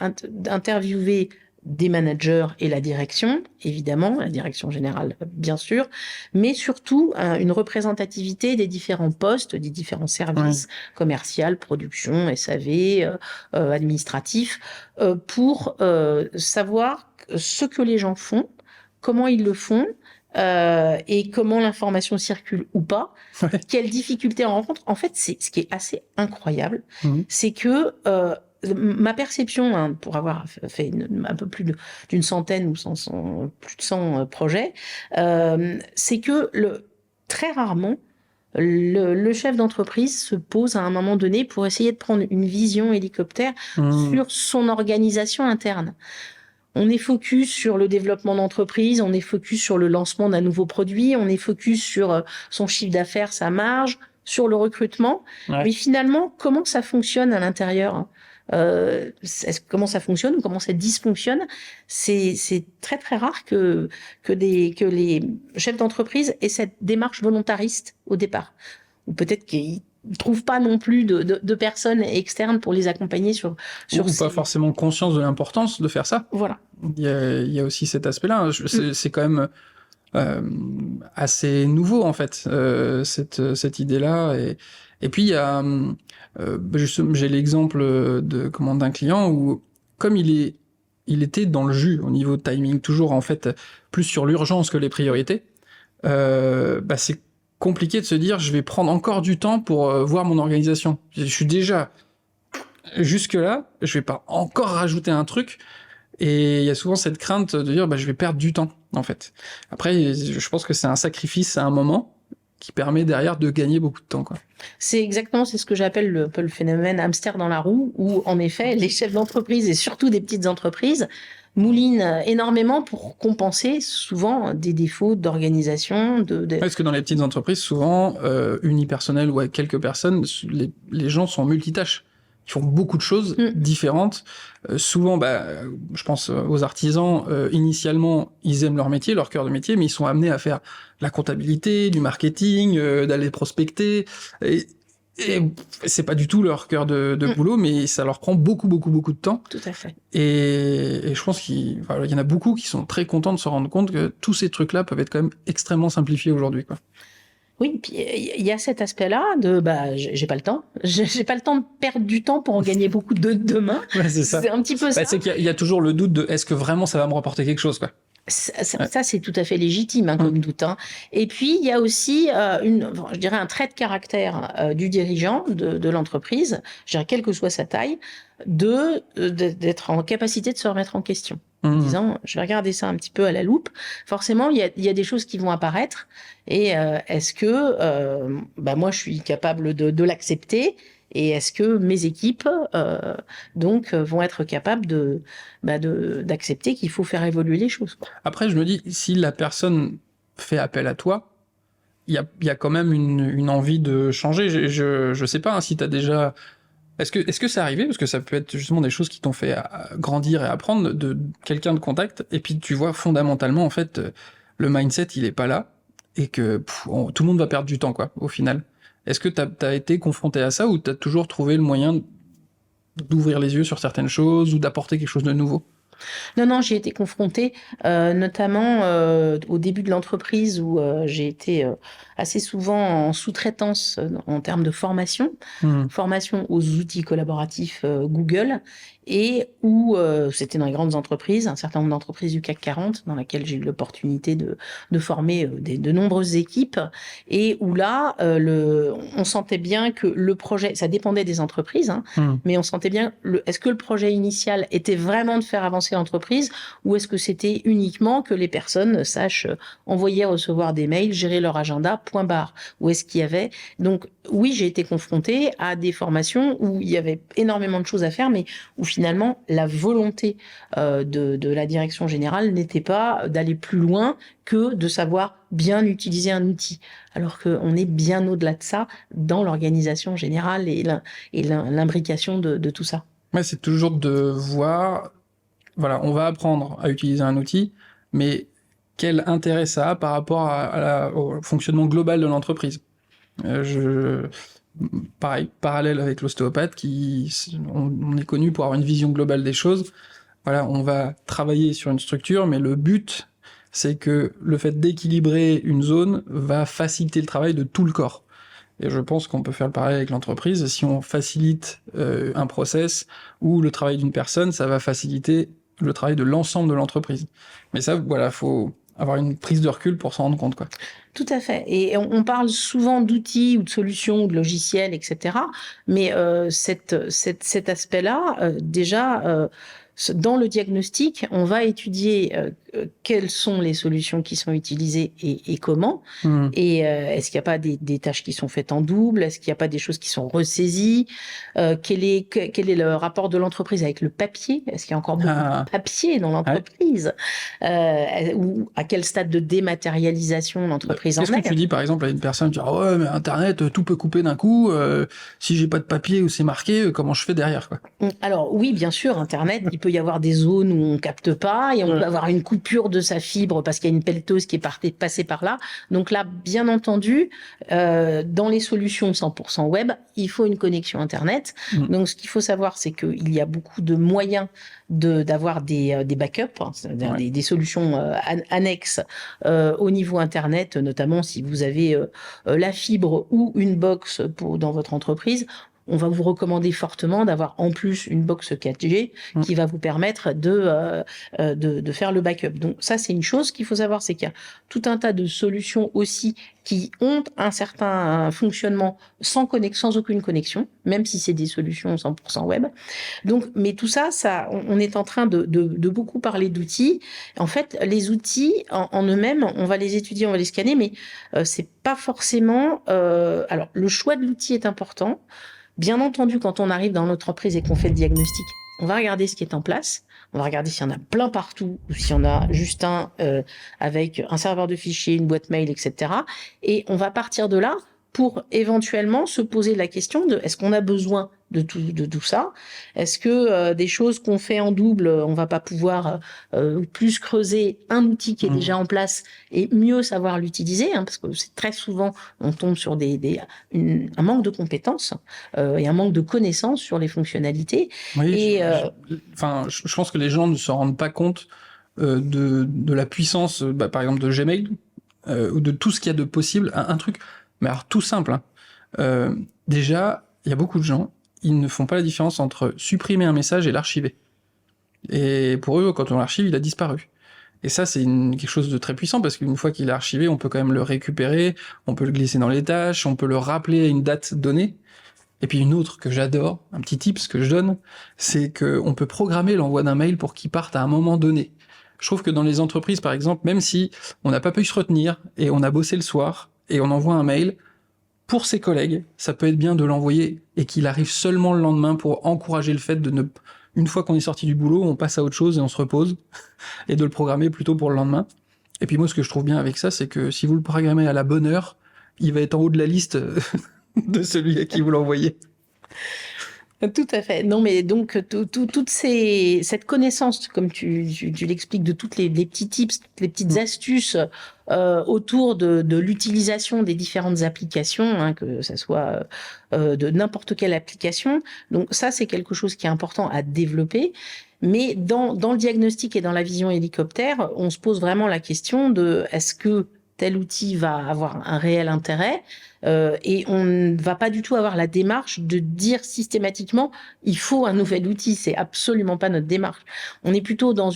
interviewer des managers et la direction, évidemment, la direction générale, bien sûr, mais surtout une représentativité des différents postes, des différents services commerciaux, production, SAV, administratifs, pour savoir ce que les gens font, comment ils le font, et comment l'information circule ou pas, Ouais. quelles difficultés on rencontre. En fait, c'est ce qui est assez incroyable, Mhm. c'est que ma perception, hein, pour avoir fait un peu plus d'une centaine ou plus de 100 projets, c'est que très rarement, le chef d'entreprise se pose à un moment donné pour essayer de prendre une vision hélicoptère Mhm. sur son organisation interne. On est focus sur le développement d'entreprise, on est focus sur le lancement d'un nouveau produit, on est focus sur son chiffre d'affaires, sa marge, sur le recrutement. Ouais. Mais finalement, comment ça fonctionne à l'intérieur, comment ça fonctionne ou comment ça dysfonctionne, c'est très très rare que les chefs d'entreprise aient cette démarche volontariste au départ. Ou peut-être qu'ils trouvent pas non plus de personnes externes pour les accompagner sur Ou pas forcément conscience de l'importance de faire ça. Voilà. Il y a aussi cet aspect-là. C'est quand même assez nouveau en fait, cette idée-là. Et puis il y a justement, j'ai l'exemple d'un client où comme il était dans le jus au niveau de timing, toujours en fait plus sur l'urgence que les priorités. C'est compliqué de se dire je vais prendre encore du temps pour voir mon organisation. Je suis déjà jusque là, je vais pas encore rajouter un truc. Et il y a souvent cette crainte de dire je vais perdre du temps en fait. Après, je pense que c'est un sacrifice à un moment qui permet derrière de gagner beaucoup de temps, quoi. C'est ce que j'appelle le phénomène hamster dans la roue, où en effet les chefs d'entreprise et surtout des petites entreprises moulinent énormément pour compenser souvent des défauts d'organisation. Parce que dans les petites entreprises, souvent unipersonnelles ou avec quelques personnes, les gens sont multitâches. Ils font beaucoup de choses différentes. Souvent, je pense aux artisans, initialement, ils aiment leur métier, leur cœur de métier, mais ils sont amenés à faire la comptabilité, du marketing, d'aller prospecter. Et c'est pas du tout leur cœur de boulot, mais ça leur prend beaucoup de temps. Tout à fait. Et je pense qu'il y en a beaucoup qui sont très contents de se rendre compte que tous ces trucs-là peuvent être quand même extrêmement simplifiés aujourd'hui, quoi. Oui, puis il y a cet aspect-là de j'ai pas le temps. J'ai pas le temps de perdre du temps pour en gagner beaucoup demain. Ouais, c'est ça. C'est un petit peu ça. C'est qu'il y a toujours le doute de est-ce que vraiment ça va me rapporter quelque chose, quoi. Ça c'est tout à fait légitime comme doute. Et puis il y a aussi je dirais un trait de caractère du dirigeant de l'entreprise, je dirais quelle que soit sa taille, d'être en capacité de se remettre en question. En disant, je vais regarder ça un petit peu à la loupe. Forcément, il y a des choses qui vont apparaître. Et est-ce que moi, je suis capable de l'accepter? Et est-ce que mes équipes vont être capables d'accepter qu'il faut faire évoluer les choses, quoi. Après, je me dis, si la personne fait appel à toi, il y a quand même une envie de changer. Je sais pas si t'as déjà... Est-ce que c'est arrivé? Parce que ça peut être justement des choses qui t'ont fait grandir et apprendre de quelqu'un de contact, et puis tu vois fondamentalement, en fait, le mindset, il est pas là, et que tout le monde va perdre du temps, quoi, au final. Est-ce que t'as été confronté à ça, ou t'as toujours trouvé le moyen d'ouvrir les yeux sur certaines choses, ou d'apporter quelque chose de nouveau? Non, j'ai été confrontée, notamment au début de l'entreprise où j'ai été assez souvent en sous-traitance en termes de formation aux outils collaboratifs Google, et où c'était dans les grandes entreprises, un certain nombre d'entreprises du CAC 40, dans laquelle j'ai eu l'opportunité de former de nombreuses équipes, et où là, on sentait bien que le projet, ça dépendait des entreprises, mais on sentait bien, est-ce que le projet initial était vraiment de faire avancer l'entreprise, ou est-ce que c'était uniquement que les personnes sachent envoyer, recevoir des mails, gérer leur agenda, point barre, ou est-ce qu'il y avait... Donc oui, j'ai été confrontée à des formations où il y avait énormément de choses à faire, mais où finalement la volonté de la direction générale n'était pas d'aller plus loin que de savoir bien utiliser un outil, alors qu'on est bien au-delà de ça dans l'organisation générale et l'imbrication de tout ça. Ouais, c'est toujours de voir... Voilà, on va apprendre à utiliser un outil, mais quel intérêt ça a par rapport au fonctionnement global de l'entreprise. Pareil, parallèle avec l'ostéopathe, on est connu pour avoir une vision globale des choses. Voilà, on va travailler sur une structure, mais le but, c'est que le fait d'équilibrer une zone va faciliter le travail de tout le corps. Et je pense qu'on peut faire le parallèle avec l'entreprise. Si on facilite un process ou le travail d'une personne, ça va faciliter le travail de l'ensemble de l'entreprise. Mais ça, voilà, faut avoir une prise de recul pour s'en rendre compte, quoi. Tout à fait. Et on parle souvent d'outils ou de solutions ou de logiciels, etc. Mais cet aspect-là, déjà, dans le diagnostic, on va étudier quelles sont les solutions qui sont utilisées et comment. Et est-ce qu'il n'y a pas des tâches qui sont faites en double? Est-ce qu'il n'y a pas des choses qui sont ressaisies? Quel est le rapport de l'entreprise avec le papier? Est-ce qu'il y a encore beaucoup de papier dans l'entreprise? Ou à quel stade de dématérialisation l'entreprise en est? Qu'est-ce que tu dis par exemple à une personne qui dit ah ouais mais Internet tout peut couper d'un coup, si j'ai pas de papier où c'est marqué, comment je fais derrière, quoi? Alors oui, bien sûr, Internet, il peut y avoir des zones où on capte pas et on peut avoir une coupure de sa fibre parce qu'il y a une pelleteuse qui est passée par là. Donc là, bien entendu, dans les solutions 100% web, il faut une connexion Internet. Donc ce qu'il faut savoir, c'est qu'il y a beaucoup de moyens d'avoir des backups, hein, c'est-à-dire des solutions annexes au niveau Internet, notamment si vous avez la fibre ou une box dans votre entreprise. On va vous recommander fortement d'avoir en plus une box 4G qui va vous permettre de faire le backup. Donc ça, c'est une chose qu'il faut savoir, c'est qu'il y a tout un tas de solutions aussi qui ont un certain fonctionnement sans aucune connexion, même si c'est des solutions 100% web. Donc, mais tout ça, on est en train de beaucoup parler d'outils. En fait, les outils en eux-mêmes, on va les étudier, on va les scanner, mais c'est pas forcément. Alors, le choix de l'outil est important. Bien entendu, quand on arrive dans notre entreprise et qu'on fait le diagnostic, on va regarder ce qui est en place. On va regarder s'il y en a plein partout ou s'il y en a juste un avec un serveur de fichiers, une boîte mail, etc. Et on va partir de là pour éventuellement se poser la question de est-ce qu'on a besoin de tout ça? Est-ce que des choses qu'on fait en double, on va pas pouvoir plus creuser un outil qui est déjà en place et mieux savoir l'utiliser, hein, parce que c'est très souvent on tombe sur un manque de compétences et un manque de connaissances sur les fonctionnalités. Oui, et je pense que les gens ne se rendent pas compte de la puissance, par exemple de Gmail ou de tout ce qu'il y a de possible. Un truc, mais alors tout simple. Hein. Déjà, il y a beaucoup de gens, ils ne font pas la différence entre supprimer un message et l'archiver. Et pour eux, quand on l'archive, il a disparu. Et ça, c'est quelque chose de très puissant, parce qu'une fois qu'il est archivé, on peut quand même le récupérer, on peut le glisser dans les tâches, on peut le rappeler à une date donnée. Et puis une autre que j'adore, un petit tips que je donne, c'est qu'on peut programmer l'envoi d'un mail pour qu'il parte à un moment donné. Je trouve que dans les entreprises, par exemple, même si on n'a pas pu se retenir, et on a bossé le soir, et on envoie un mail, pour ses collègues, ça peut être bien de l'envoyer et qu'il arrive seulement le lendemain pour encourager le fait de ne... Une fois qu'on est sorti du boulot, on passe à autre chose et on se repose, et de le programmer plutôt pour le lendemain. Et puis moi, ce que je trouve bien avec ça, c'est que si vous le programmez à la bonne heure, il va être en haut de la liste de celui à qui vous l'envoyez. Tout à fait. Non, mais donc cette connaissance, comme tu l'expliques, de toutes les petits tips, les petites astuces autour de l'utilisation des différentes applications, hein, que ça soit de n'importe quelle application. Donc ça, c'est quelque chose qui est important à développer. Mais dans le diagnostic et dans la vision hélicoptère, on se pose vraiment la question de est-ce que tel outil va avoir un réel intérêt et on ne va pas du tout avoir la démarche de dire systématiquement il faut un nouvel outil. C'est absolument pas notre démarche. On est plutôt dans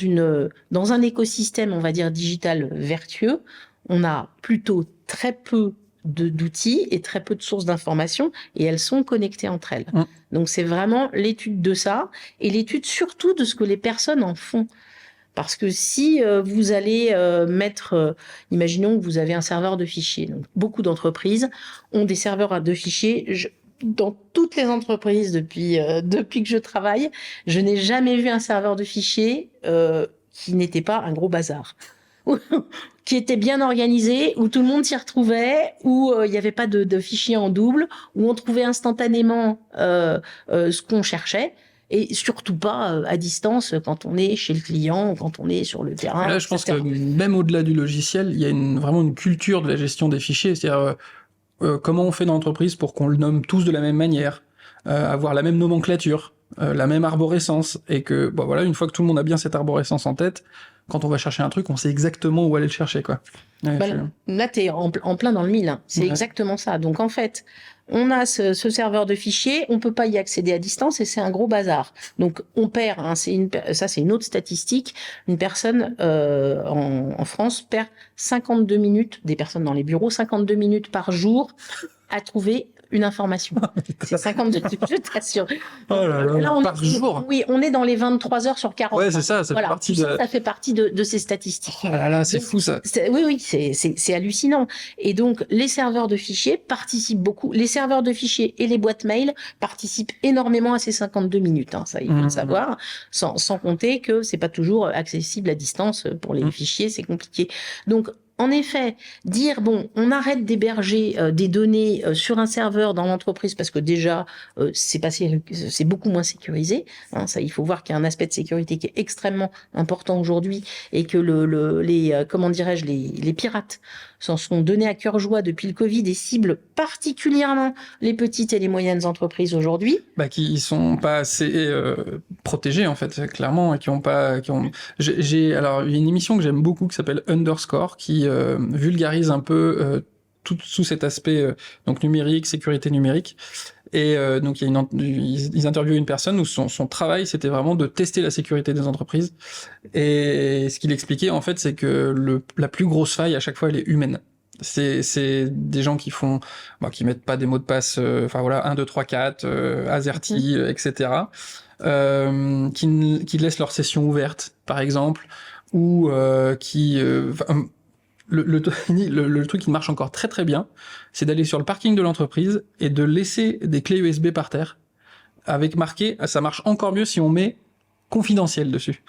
un écosystème, on va dire, digital vertueux. On a plutôt très peu d'outils et très peu de sources d'informations et elles sont connectées entre elles. Donc c'est vraiment l'étude de ça et l'étude surtout de ce que les personnes en font. Parce que si vous allez imaginons que vous avez un serveur de fichiers. Donc, beaucoup d'entreprises ont des serveurs de fichiers. Dans toutes les entreprises depuis que je travaille, je n'ai jamais vu un serveur de fichiers qui n'était pas un gros bazar. Qui était bien organisé, où tout le monde s'y retrouvait, où il n'y avait pas de fichiers en double, où on trouvait instantanément ce qu'on cherchait. Et surtout pas à distance quand on est chez le client, quand on est sur le terrain. Là, je pense que même au-delà du logiciel, il y a vraiment une culture de la gestion des fichiers. C'est-à-dire comment on fait dans l'entreprise pour qu'on le nomme tous de la même manière, avoir la même nomenclature, la même arborescence, et que voilà, une fois que tout le monde a bien cette arborescence en tête, quand on va chercher un truc, on sait exactement où aller le chercher, quoi. Là, t'es en plein dans le mille. Hein. C'est exactement ça. Donc en fait, on a ce serveur de fichiers, on peut pas y accéder à distance et c'est un gros bazar. Donc on perd, hein, ça c'est une autre statistique, une personne en France perd 52 minutes, des personnes dans les bureaux, 52 minutes par jour à trouver une information. C'est 52 minutes, je t'assure. Oh là là, on par jour. Oui, on est dans les 23 heures sur 40. Ouais, c'est ça, ça fait partie de... Ça fait partie de ces statistiques. Oh là là, c'est Donc, fou ça. Oui, c'est hallucinant. Et donc, les serveurs de fichiers participent beaucoup. Les serveurs de fichiers et les boîtes mail participent énormément à ces 52 minutes. Hein, ça, il faut le savoir. Sans compter que c'est pas toujours accessible à distance pour les fichiers, c'est compliqué. Donc, en effet, dire bon, on arrête d'héberger des données sur un serveur dans l'entreprise parce que déjà c'est beaucoup moins sécurisé. Hein, ça, il faut voir qu'il y a un aspect de sécurité qui est extrêmement important aujourd'hui et que les pirates s'en sont donnés à cœur joie depuis le Covid et ciblent particulièrement les petites et les moyennes entreprises aujourd'hui. Bah, qui sont pas assez protégés en fait, clairement, et qui ont pas, alors il y a une émission que j'aime beaucoup qui s'appelle Underscore, qui vulgarise un peu tout sous cet aspect donc numérique, sécurité numérique. Et donc ils interviewent une personne où son travail c'était vraiment de tester la sécurité des entreprises. Et ce qu'il expliquait en fait, c'est que la plus grosse faille à chaque fois elle est humaine. C'est des gens qui qui mettent pas des mots de passe, 1, 2, 3, 4, AZERTY, etc. Qui laissent leur session ouverte, par exemple, ou le truc qui marche encore très très bien, c'est d'aller sur le parking de l'entreprise et de laisser des clés USB par terre, avec marqué, ça marche encore mieux si on met confidentiel dessus.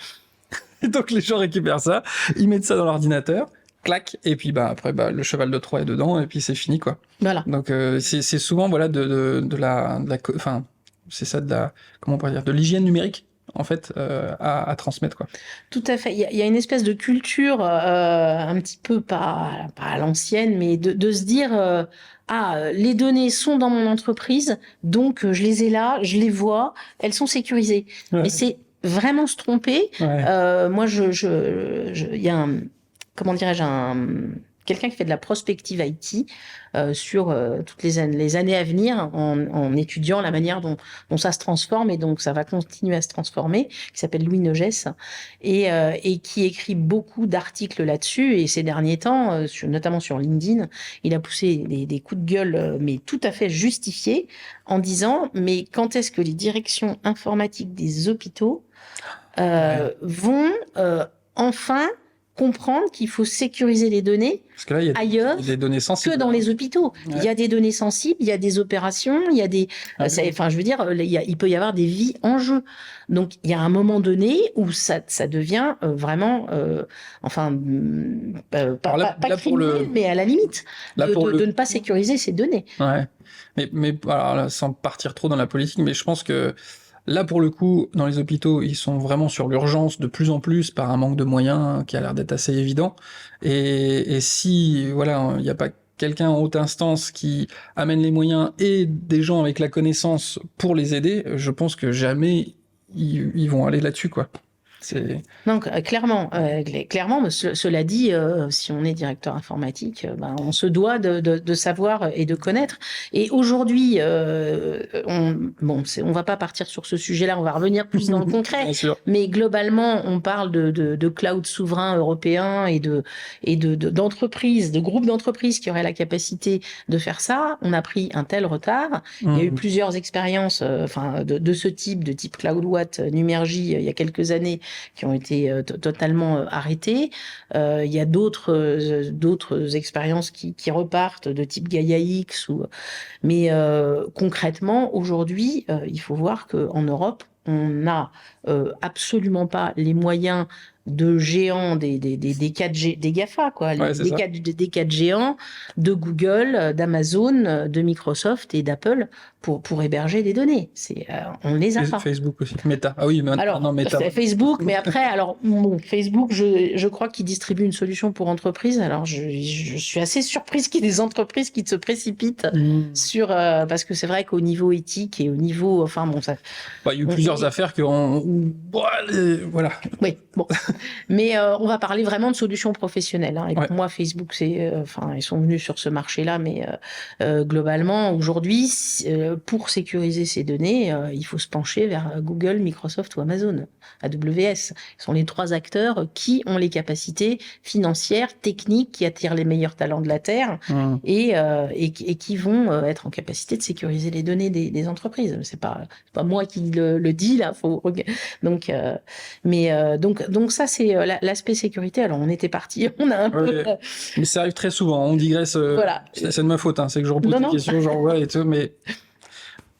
Et donc les gens récupèrent ça, ils mettent ça dans l'ordinateur, clac, et puis après le cheval de Troie est dedans, et puis c'est fini quoi. Voilà. Donc c'est souvent c'est ça comment on pourrait dire, de l'hygiène numérique en fait à transmettre quoi. Tout à fait. Il y a une espèce de culture un petit peu pas à l'ancienne, mais de se dire les données sont dans mon entreprise, donc je les ai là, je les vois, elles sont sécurisées. Ouais. Et c'est vraiment se tromper. Ouais. Moi, il y a quelqu'un qui fait de la prospective IT sur toutes les années à venir en étudiant la manière dont ça se transforme et donc ça va continuer à se transformer, qui s'appelle Louis Nogès et qui écrit beaucoup d'articles là-dessus et ces derniers temps, notamment sur LinkedIn, il a poussé des coups de gueule mais tout à fait justifiés en disant mais quand est-ce que les directions informatiques des hôpitaux vont enfin comprendre qu'il faut sécuriser les données ailleurs des données sensibles que dans les hôpitaux. Ouais. Il y a des données sensibles, il y a des opérations, il y a des... il peut y avoir des vies en jeu. Donc, il y a un moment donné où ça devient vraiment... pas criminel, mais à la limite, de ne pas sécuriser ces données. Ouais. Mais alors là, sans partir trop dans la politique, mais je pense que là, pour le coup, dans les hôpitaux, ils sont vraiment sur l'urgence de plus en plus par un manque de moyens qui a l'air d'être assez évident. Et si, il n'y a pas quelqu'un en haute instance qui amène les moyens et des gens avec la connaissance pour les aider, je pense que jamais ils vont aller là-dessus, quoi. Donc clairement, cela dit, si on est directeur informatique, on se doit de savoir et de connaître. Et aujourd'hui, on va pas partir sur ce sujet-là, on va revenir plus dans le concret. Bien sûr. Mais globalement, on parle de cloud souverain européen et d'entreprises, de groupes d'entreprises qui auraient la capacité de faire ça. On a pris un tel retard. Il y a eu plusieurs expériences, de ce type, de type CloudWatt, Numergy, il y a quelques années, qui ont été totalement arrêtés. Il y a d'autres expériences qui repartent de type Gaia-X. Mais concrètement, aujourd'hui, il faut voir qu'en Europe, on n'a absolument pas les moyens de géants des 4G, des GAFA, quoi, des 4 géants de Google, d'Amazon, de Microsoft et d'Apple pour héberger des données. On les a pas. Facebook aussi. Meta. Ah oui, maintenant Meta. Facebook, mais après, Facebook, je crois qu'il distribue une solution pour entreprises. Alors, je suis assez surprise qu'il y ait des entreprises qui se précipitent sur, parce que c'est vrai qu'au niveau éthique et au niveau, il y a eu plusieurs affaires voilà. Oui, bon. Mais on va parler vraiment de solutions professionnelles. Hein. Et Ouais. pour moi, Facebook, ils sont venus sur ce marché-là, mais globalement, aujourd'hui, pour sécuriser ces données, il faut se pencher vers Google, Microsoft ou Amazon, AWS. Ce sont les 3 acteurs qui ont les capacités financières, techniques, qui attirent les meilleurs talents de la Terre et qui vont être en capacité de sécuriser les données des entreprises. C'est pas moi qui le dis là. Donc ça c'est l'aspect sécurité. Alors on était parti, on a un peu. Mais ça arrive très souvent. On digresse. Voilà. C'est de ma faute. Hein, c'est que je repose des questions, genre ouais et tout, mais.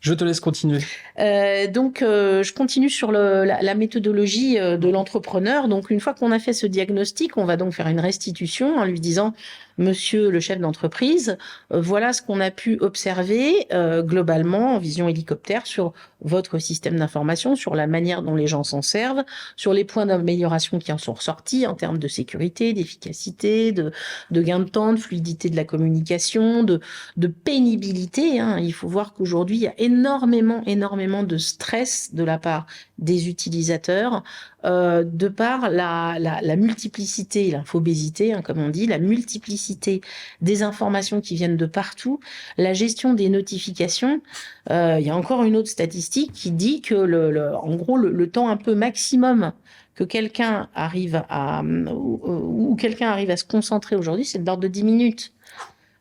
Je te laisse continuer. Je continue sur la méthodologie de l'entrepreneur. Donc, une fois qu'on a fait ce diagnostic, on va donc faire une restitution en lui disant, Monsieur le chef d'entreprise, voilà ce qu'on a pu observer globalement en vision hélicoptère sur votre système d'information, sur la manière dont les gens s'en servent, sur les points d'amélioration qui en sont ressortis en termes de sécurité, d'efficacité, de gain de temps, de fluidité de la communication, de pénibilité. Hein. Il faut voir qu'aujourd'hui, il y a énormément de stress de la part des utilisateurs, de par la multiplicité, l'infobésité, hein, comme on dit, la multiplicité des informations qui viennent de partout, la gestion des notifications. Il y a encore une autre statistique qui dit que en gros, le temps un peu maximum que quelqu'un arrive où quelqu'un arrive à se concentrer aujourd'hui, c'est de l'ordre de 10 minutes.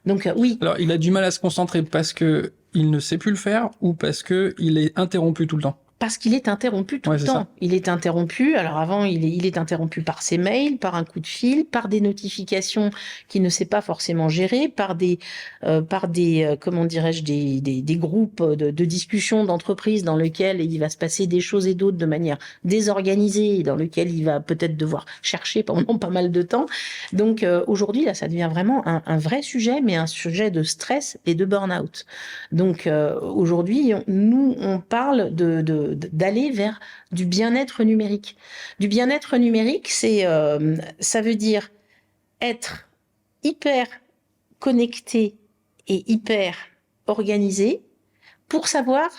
Donc oui. Alors, il a du mal à se concentrer parce que il ne sait plus le faire ou parce que il est interrompu tout le temps? Parce qu'il est interrompu tout le temps. Ça. Il est interrompu. Alors avant, il est interrompu par ses mails, par un coup de fil, par des notifications qu'il ne sait pas forcément gérer, par des comment dirais-je, des groupes de discussion d'entreprise dans lesquels il va se passer des choses et d'autres de manière désorganisée, dans lesquels il va peut-être devoir chercher pendant pas mal de temps. Donc aujourd'hui, là, ça devient vraiment un vrai sujet, mais un sujet de stress et de burn-out. Donc aujourd'hui, nous, on parle d'aller vers du bien-être numérique. Du bien-être numérique, ça veut dire être hyper connecté et hyper organisé pour savoir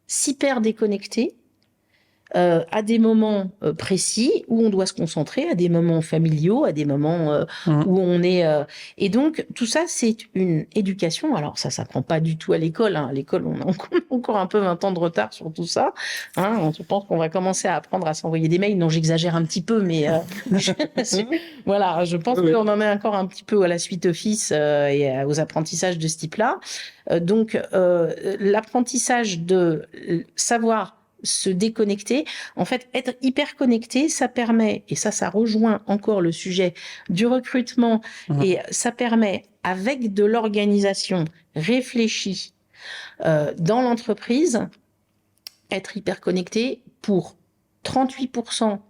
s'hyper déconnecter à des moments précis où on doit se concentrer, à des moments familiaux, à des moments où on est... Et donc, tout ça, c'est une éducation. Alors, ça s'apprend pas du tout à l'école. Hein. À l'école, on a encore un peu 20 ans de retard sur tout ça. Hein. Je pense qu'on va commencer à apprendre à s'envoyer des mails. Non, j'exagère un petit peu, mais voilà, je pense qu'on en est encore un petit peu à la suite Office et aux apprentissages de ce type-là. Donc, l'apprentissage de savoir se déconnecter. En fait, être hyper connecté, ça permet, et ça rejoint encore le sujet du recrutement, et ça permet, avec de l'organisation réfléchie dans l'entreprise, être hyper connecté pour 38%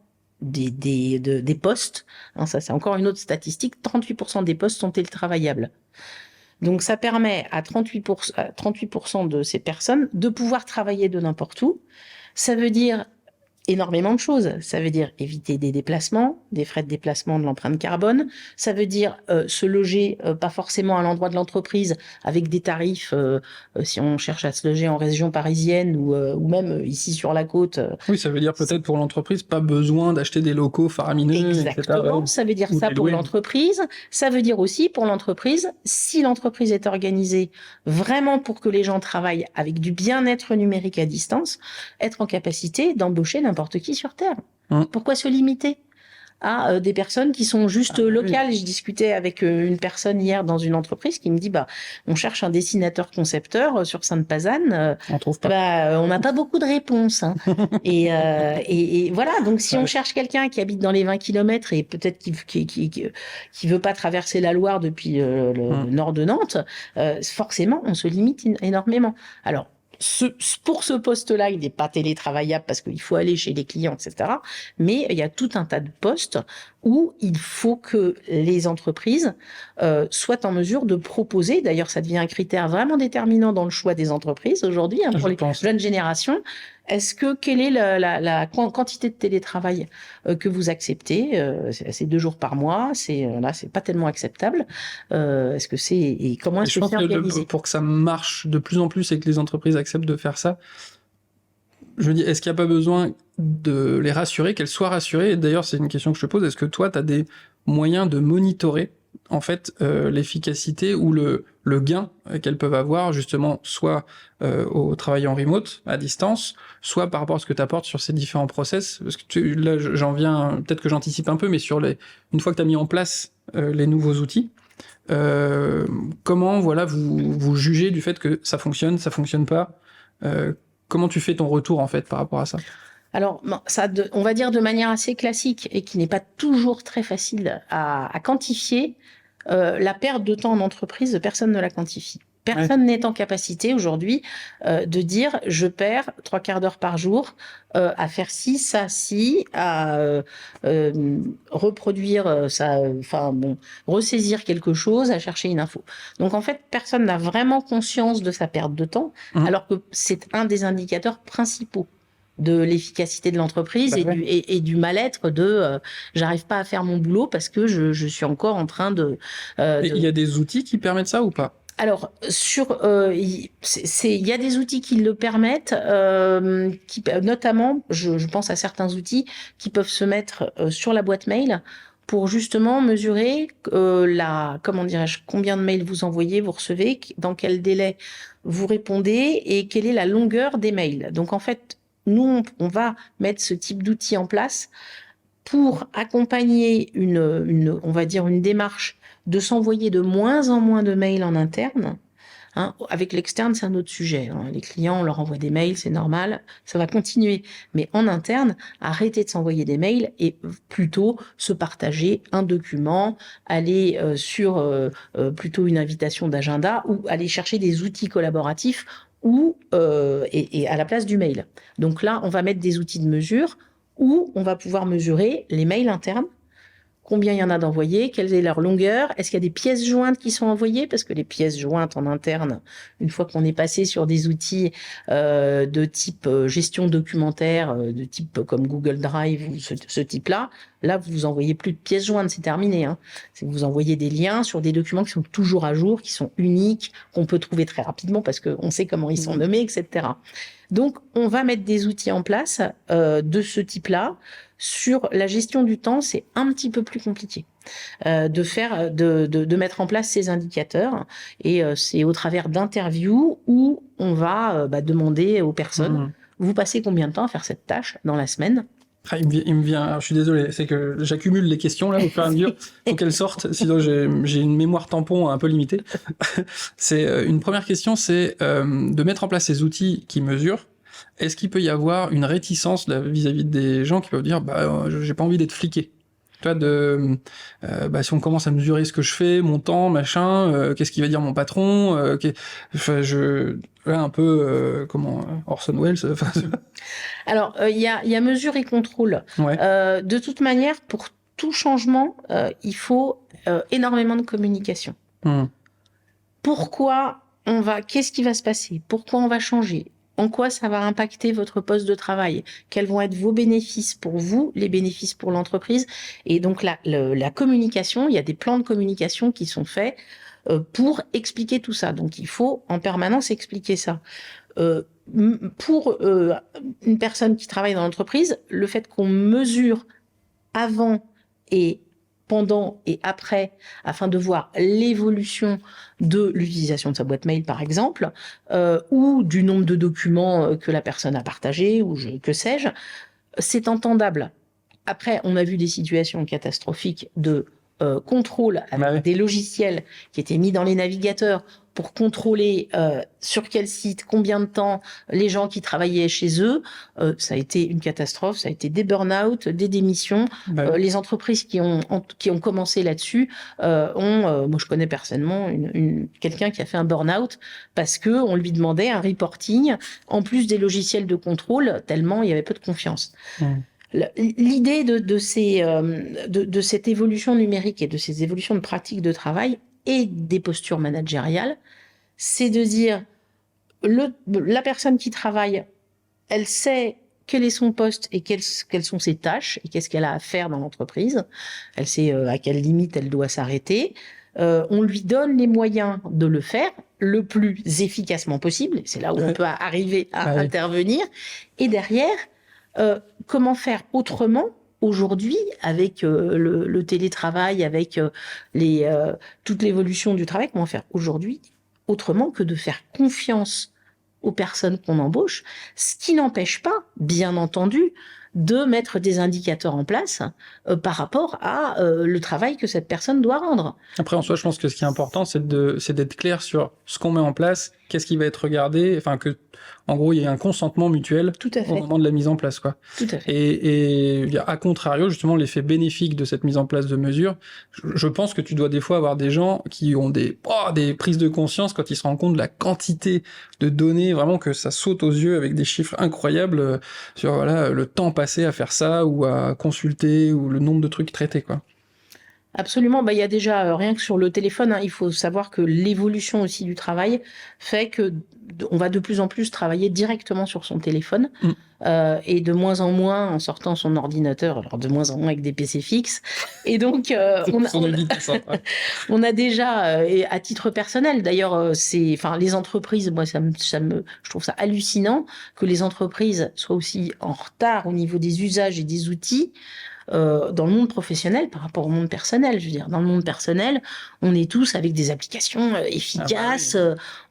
des postes, hein, ça c'est encore une autre statistique, 38% des postes sont télétravaillables. Donc ça permet à 38% de ces personnes de pouvoir travailler de n'importe où. Ça veut dire énormément de choses. Ça veut dire éviter des déplacements, des frais de déplacement, de l'empreinte carbone. Ça veut dire se loger pas forcément à l'endroit de l'entreprise avec des tarifs si on cherche à se loger en région parisienne ou même ici sur la côte. Oui, ça veut dire peut-être pour l'entreprise pas besoin d'acheter des locaux faramineux. Exactement, etc. Ça veut dire ça pour l'entreprise. Ça veut dire aussi pour l'entreprise, si l'entreprise est organisée vraiment pour que les gens travaillent avec du bien-être numérique à distance, être en capacité d'embaucher n'importe qui sur Terre. Pourquoi se limiter à des personnes qui sont juste locales? Je discutais avec une personne hier dans une entreprise qui me dit on cherche un dessinateur concepteur sur Sainte-Pazanne. On trouve pas. On n'a pas beaucoup de réponses. Hein. et voilà, donc si on cherche quelqu'un qui habite dans les 20 km et peut-être qui veut pas traverser la Loire depuis le nord de Nantes, forcément on se limite énormément. Alors pour ce poste-là, il n'est pas télétravaillable parce qu'il faut aller chez les clients, etc. Mais il y a tout un tas de postes où il faut que les entreprises soient en mesure de proposer, d'ailleurs ça devient un critère vraiment déterminant dans le choix des entreprises aujourd'hui, hein, pour les jeunes générations, quelle est la quantité de télétravail que vous acceptez? C'est 2 jours par mois, là c'est pas tellement acceptable. Est-ce que c'est et comment est-ce que c'est organisé? Pour que ça marche de plus en plus et que les entreprises acceptent de faire ça, je me dis, est-ce qu'il n'y a pas besoin de les rassurer, qu'elles soient rassurées? Et d'ailleurs, c'est une question que je te pose. Est-ce que toi, tu as des moyens de monitorer en fait l'efficacité ou le gain qu'elles peuvent avoir justement soit au travail en remote, à distance, soit par rapport à ce que tu apportes sur ces différents process? Parce que là, j'en viens, peut-être que j'anticipe un peu, mais une fois que tu as mis en place les nouveaux outils, comment voilà vous jugez du fait que ça fonctionne pas? Comment tu fais ton retour en fait par rapport à ça? Alors, on va dire de manière assez classique et qui n'est pas toujours très facile à quantifier, la perte de temps en entreprise, personne ne la quantifie. Personne n'est en capacité aujourd'hui de dire je perds 3/4 d'heure par jour à faire ci, ça, ci, à reproduire ça, ressaisir quelque chose, à chercher une info. Donc en fait, personne n'a vraiment conscience de sa perte de temps, alors que c'est un des indicateurs principaux de l'efficacité de l'entreprise et du mal-être de j'arrive pas à faire mon boulot parce que je suis encore en train de... Il y a des outils qui permettent ça ou pas? Alors, il y a des outils qui le permettent, notamment, je pense à certains outils qui peuvent se mettre sur la boîte mail pour justement mesurer comment dirais-je, combien de mails vous envoyez, vous recevez, dans quel délai vous répondez et quelle est la longueur des mails. Donc en fait, nous, on va mettre ce type d'outil en place pour accompagner on va dire une démarche de s'envoyer de moins en moins de mails en interne. Avec l'externe, c'est un autre sujet. Les clients, on leur envoie des mails, c'est normal, ça va continuer. Mais en interne, arrêter de s'envoyer des mails et plutôt se partager un document, aller sur plutôt une invitation d'agenda ou aller chercher des outils collaboratifs et à la place du mail. Donc là, on va mettre des outils de mesure où on va pouvoir mesurer les mails internes, combien il y en a d'envoyés, quelle est leur longueur, est-ce qu'il y a des pièces jointes qui sont envoyées, parce que les pièces jointes en interne, une fois qu'on est passé sur des outils de type gestion documentaire, de type comme Google Drive ou ce type-là, là vous envoyez plus de pièces jointes, c'est terminé. Vous envoyez des liens sur des documents qui sont toujours à jour, qui sont uniques, qu'on peut trouver très rapidement parce qu'on sait comment ils sont nommés, etc. Donc on va mettre des outils en place de ce type-là. Sur la gestion du temps, c'est un petit peu plus compliqué de mettre en place ces indicateurs. Et c'est au travers d'interviews où on va demander aux personnes, vous passez combien de temps à faire cette tâche dans la semaine? Il me vient, alors, je suis désolé, c'est que j'accumule les questions là au fur et à mesure, faut qu'elles sortent, sinon j'ai une mémoire tampon un peu limitée. C'est une première question, c'est de mettre en place ces outils qui mesurent. Est-ce qu'il peut y avoir une réticence vis-à-vis des gens qui peuvent dire j'ai pas envie d'être fliqué? Toi, si on commence à mesurer ce que je fais, mon temps, machin, qu'est-ce qu'il va dire mon patron, un peu Orson Welles. Alors, il y a mesure et contrôle. De toute manière, pour tout changement, il faut énormément de communication. Qu'est-ce qui va se passer? Pourquoi on va changer? En quoi ça va impacter votre poste de travail? Quels vont être vos bénéfices pour vous, les bénéfices pour l'entreprise? Et donc la communication, il y a des plans de communication qui sont faits pour expliquer tout ça. Donc il faut en permanence expliquer ça. Pour une personne qui travaille dans l'entreprise, le fait qu'on mesure avant et pendant et après, afin de voir l'évolution de l'utilisation de sa boîte mail, par exemple, ou du nombre de documents que la personne a partagés, ou que sais-je, c'est entendable. Après, on a vu des situations catastrophiques de contrôle avec des logiciels qui étaient mis dans les navigateurs pour contrôler sur quel site, combien de temps les gens qui travaillaient chez eux. Ça a été une catastrophe, ça a été des burn-out, des démissions. Les entreprises qui ont commencé là-dessus moi je connais personnellement quelqu'un qui a fait un burn-out parce que on lui demandait un reporting en plus des logiciels de contrôle tellement il y avait peu de confiance. L'idée de cette évolution numérique et de ces évolutions de pratiques de travail et des postures managériales, c'est de dire la personne qui travaille, elle sait quel est son poste et quelles sont ses tâches et qu'est-ce qu'elle a à faire dans l'entreprise. Elle sait à quelle limite elle doit s'arrêter. On lui donne les moyens de le faire. le plus efficacement possible. C'est là où on peut arriver à intervenir. Et derrière, comment faire autrement aujourd'hui avec le télétravail, avec toute l'évolution du travail, comment faire aujourd'hui autrement que de faire confiance aux personnes qu'on embauche, ce qui n'empêche pas, bien entendu, de mettre des indicateurs en place par rapport à le travail que cette personne doit rendre. Après, en soi, je pense que ce qui est important, c'est d'être clair sur ce qu'on met en place, qu'est-ce qui va être regardé, enfin que, en gros, il y ait un consentement mutuel au moment de la mise en place, quoi. Tout à fait. Et à contrario, justement, l'effet bénéfique de cette mise en place de mesures, je pense que tu dois des fois avoir des gens qui ont des prises de conscience quand ils se rendent compte de la quantité de données, vraiment que ça saute aux yeux avec des chiffres incroyables sur voilà le temps passé à faire ça ou à consulter ou le nombre de trucs traités, quoi. Absolument. Bah, il y a déjà rien que sur le téléphone, hein, il faut savoir que l'évolution aussi du travail fait que on va de plus en plus travailler directement sur son téléphone et de moins en moins en sortant son ordinateur, alors de moins en moins avec des PC fixes. Et donc on a déjà, et à titre personnel, d'ailleurs, les entreprises, moi je trouve ça hallucinant que les entreprises soient aussi en retard au niveau des usages et des outils. Dans le monde professionnel par rapport au monde personnel. Je veux dire, dans le monde personnel, on est tous avec des applications efficaces.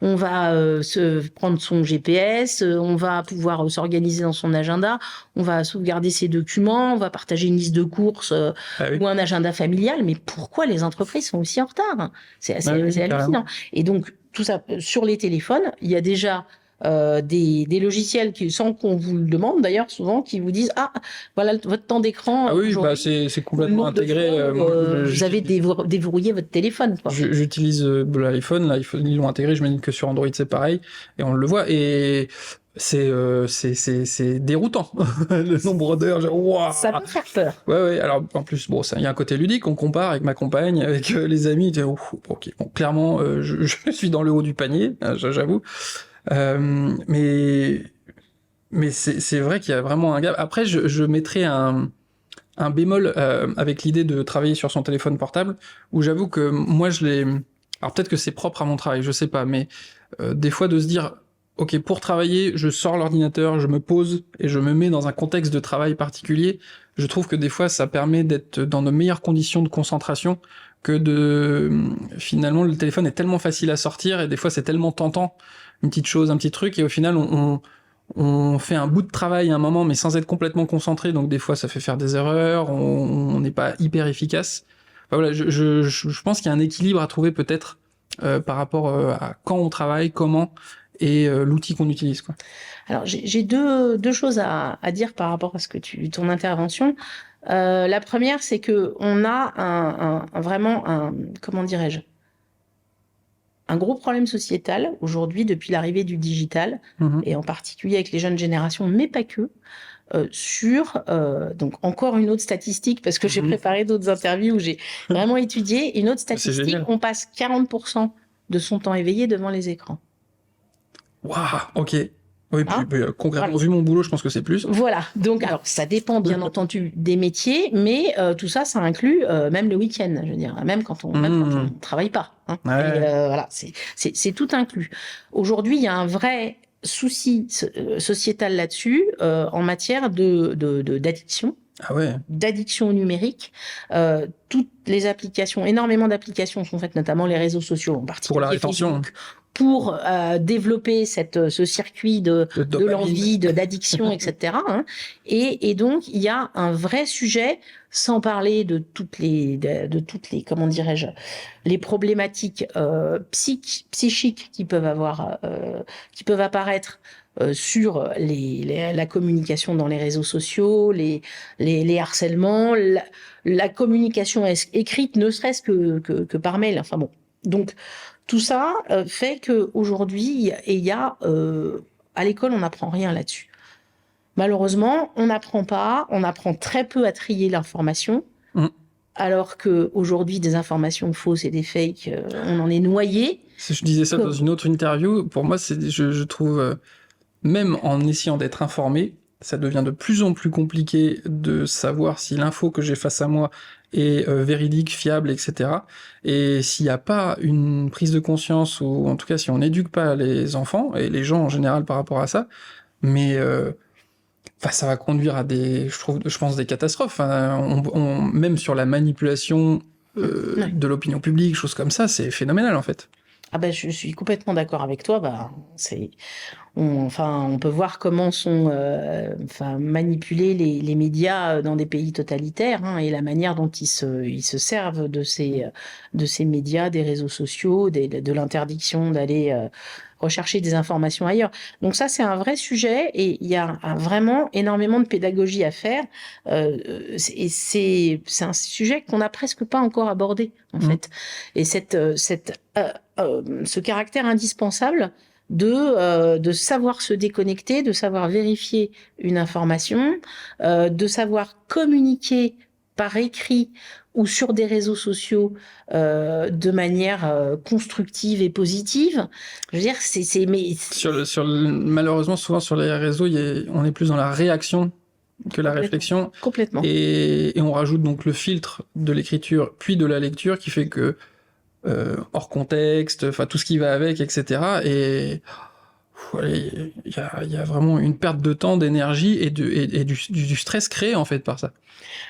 On va se prendre son GPS, on va pouvoir s'organiser dans son agenda, on va sauvegarder ses documents, on va partager une liste de courses ou un agenda familial. Mais pourquoi les entreprises sont aussi en retard? C'est hallucinant. Et donc, tout ça, sur les téléphones, il y a déjà des logiciels qui, sans qu'on vous le demande d'ailleurs souvent, qui vous disent voilà votre temps d'écran. Ah oui, c'est complètement intégré. Vous avez déverrouillé votre téléphone, quoi. J'utilise l'iPhone, là ils l'ont intégré, je me dis que sur Android c'est pareil, et on le voit, et c'est déroutant le nombre d'heures. Wow. Ça peut faire peur. Ouais. Alors en plus, bon, il y a un côté ludique. On compare avec ma compagne, avec les amis. Ok, bon, clairement, je suis dans le haut du panier, j'avoue. Mais c'est vrai qu'il y a vraiment un gap. Après, je mettrais un bémol avec l'idée de travailler sur son téléphone portable, où j'avoue que moi alors peut-être que c'est propre à mon travail, je sais pas, mais des fois de se dire ok, pour travailler, je sors l'ordinateur, je me pose et je me mets dans un contexte de travail particulier. Je trouve que des fois, ça permet d'être dans de meilleures conditions de concentration que finalement, le téléphone est tellement facile à sortir et des fois, c'est tellement tentant, une petite chose, un petit truc, et au final, on fait un bout de travail à un moment, mais sans être complètement concentré, donc des fois, ça fait faire des erreurs, on n'est pas hyper efficace. Enfin, voilà, je pense qu'il y a un équilibre à trouver peut-être par rapport à quand on travaille, comment, et l'outil qu'on utilise, quoi. Alors j'ai deux choses à dire par rapport à ton intervention. La première, c'est que on a vraiment comment dirais-je, un gros problème sociétal aujourd'hui depuis l'arrivée du digital et en particulier avec les jeunes générations, mais pas que. Donc encore une autre statistique, parce que j'ai préparé d'autres interviews où j'ai vraiment étudié une autre statistique. On passe 40% de son temps éveillé devant les écrans. Waouh, ok. Oui, puis concrètement, vu mon boulot, je pense que c'est plus. Voilà. Donc, alors, ça dépend bien entendu des métiers, mais tout ça, ça inclut même le week-end, je veux dire, même quand on ne travaille pas. Hein. Ouais. Et, voilà, c'est tout inclus. Aujourd'hui, il y a un vrai souci sociétal là-dessus en matière d'addiction. Ah ouais. D'addiction au numérique. Toutes les applications, énormément d'applications sont faites, notamment les réseaux sociaux, en particulier pour la rétention. Facebook, pour développer ce circuit de l'envie, d'addiction, etc. Hein. Et donc, il y a un vrai sujet, sans parler de toutes les comment dirais-je, les problématiques psychiques qui peuvent apparaître sur la communication dans les réseaux sociaux, les harcèlements, la communication écrite, ne serait-ce que par mail. Enfin bon, donc tout ça fait que aujourd'hui, il y a à l'école, on n'apprend rien là-dessus. Malheureusement, on apprend très peu à trier l'information. Alors que aujourd'hui, des informations fausses et des fakes, on en est noyé. Je disais ça dans une autre interview. Pour moi, je trouve même en essayant d'être informé, ça devient de plus en plus compliqué de savoir si l'info que j'ai face à moi est véridique, fiable, etc. Et s'il n'y a pas une prise de conscience, ou en tout cas si on n'éduque pas les enfants, et les gens en général par rapport à ça, mais ça va conduire à je pense, des catastrophes. Même sur la manipulation de l'opinion publique, choses comme ça, c'est phénoménal en fait. Ah ben, je suis complètement d'accord avec toi. On peut voir comment sont manipulés les médias dans des pays totalitaires, hein, et la manière dont ils se servent de ces médias, des réseaux sociaux, de l'interdiction d'aller rechercher des informations ailleurs. Donc ça, c'est un vrai sujet, et il y a vraiment énormément de pédagogie à faire. Et c'est un sujet qu'on n'a presque pas encore abordé, en fait. Et ce caractère indispensable de savoir se déconnecter, de savoir vérifier une information, de savoir communiquer par écrit ou sur des réseaux sociaux de manière constructive et positive. Je veux dire, malheureusement, souvent sur les réseaux, on est plus dans la réaction que la réflexion. Complètement. Et on rajoute donc le filtre de l'écriture puis de la lecture qui fait que hors contexte, enfin tout ce qui va avec, etc. Et il y a vraiment une perte de temps, d'énergie et du stress créé en fait par ça.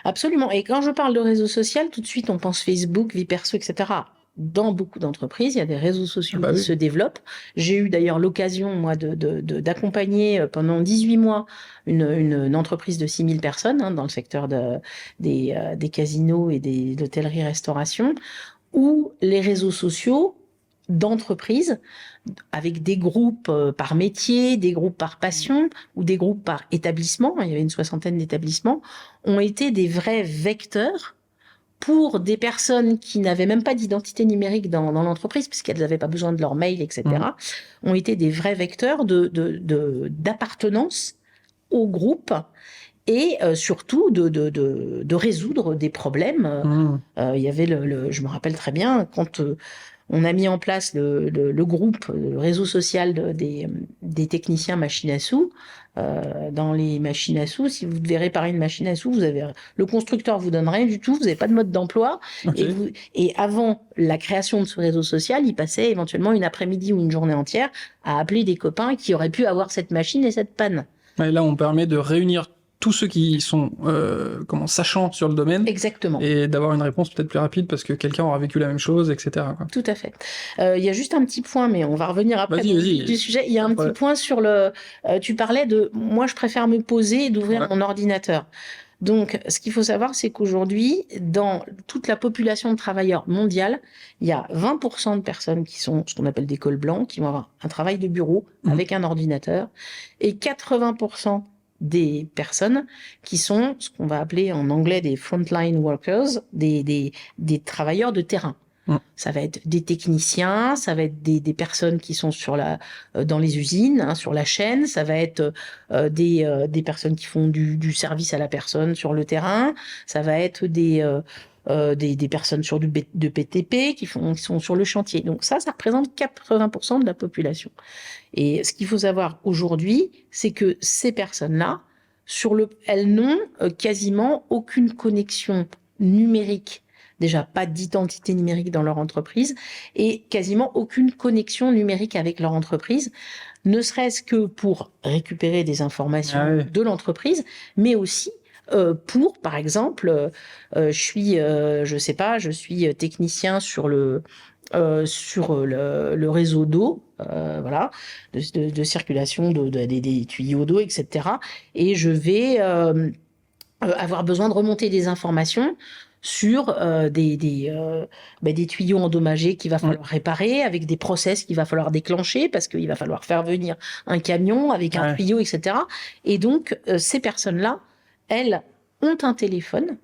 Absolument. Et quand je parle de réseau social, tout de suite on pense Facebook, vie perso, etc. Dans beaucoup d'entreprises, il y a des réseaux sociaux qui se développent. J'ai eu d'ailleurs l'occasion, moi, d'accompagner pendant 18 mois une entreprise de 6000 personnes, hein, dans le secteur des casinos et de l'hôtellerie-restauration, où les réseaux sociaux d'entreprises, avec des groupes par métier, des groupes par passion ou des groupes par établissement, il y avait une 60aine d'établissements, ont été des vrais vecteurs pour des personnes qui n'avaient même pas d'identité numérique dans l'entreprise, puisqu'elles n'avaient pas besoin de leur mail, etc., ont été des vrais vecteurs d'appartenance au groupe, et surtout de résoudre des problèmes. Il y avait je me rappelle très bien, quand on a mis en place le groupe, le réseau social des techniciens machines à sous. Dans les machines à sous, si vous devez réparer une machine à sous, le constructeur vous donne rien du tout, vous n'avez pas de mode d'emploi. Okay. Et avant la création de ce réseau social, il passait éventuellement une après-midi ou une journée entière à appeler des copains qui auraient pu avoir cette machine et cette panne. Et là, on permet de réunir tous ceux qui sont sachants sur le domaine. Exactement. Et d'avoir une réponse peut-être plus rapide parce que quelqu'un aura vécu la même chose, etc. quoi. Tout à fait. Il y a juste un petit point, mais on va revenir après du sujet. Il y a un petit point sur tu parlais de... Moi, je préfère me poser et d'ouvrir mon ordinateur. Donc, ce qu'il faut savoir, c'est qu'aujourd'hui, dans toute la population de travailleurs mondiale, il y a 20% de personnes qui sont ce qu'on appelle des cols blancs, qui vont avoir un travail de bureau avec un ordinateur, et 80% des personnes qui sont ce qu'on va appeler en anglais des frontline workers, des travailleurs de terrain. Ça va être des techniciens, ça va être des personnes qui sont dans les usines, hein, sur la chaîne, ça va être des personnes qui font du service à la personne sur le terrain, ça va être des personnes de PTP qui sont sur le chantier. Donc ça représente 80% de la population. Et ce qu'il faut savoir aujourd'hui, c'est que ces personnes-là, elles n'ont quasiment aucune connexion numérique. Déjà, pas d'identité numérique dans leur entreprise et quasiment aucune connexion numérique avec leur entreprise, ne serait-ce que pour récupérer des informations de l'entreprise, mais aussi pour, par exemple, je suis technicien sur le réseau d'eau, de circulation des tuyaux d'eau, etc. Et je vais avoir besoin de remonter des informations sur des tuyaux endommagés qu'il va falloir réparer, avec des process qu'il va falloir déclencher, parce qu'il va falloir faire venir un camion avec un tuyau, etc. Et donc, ces personnes-là, elles ont un téléphone,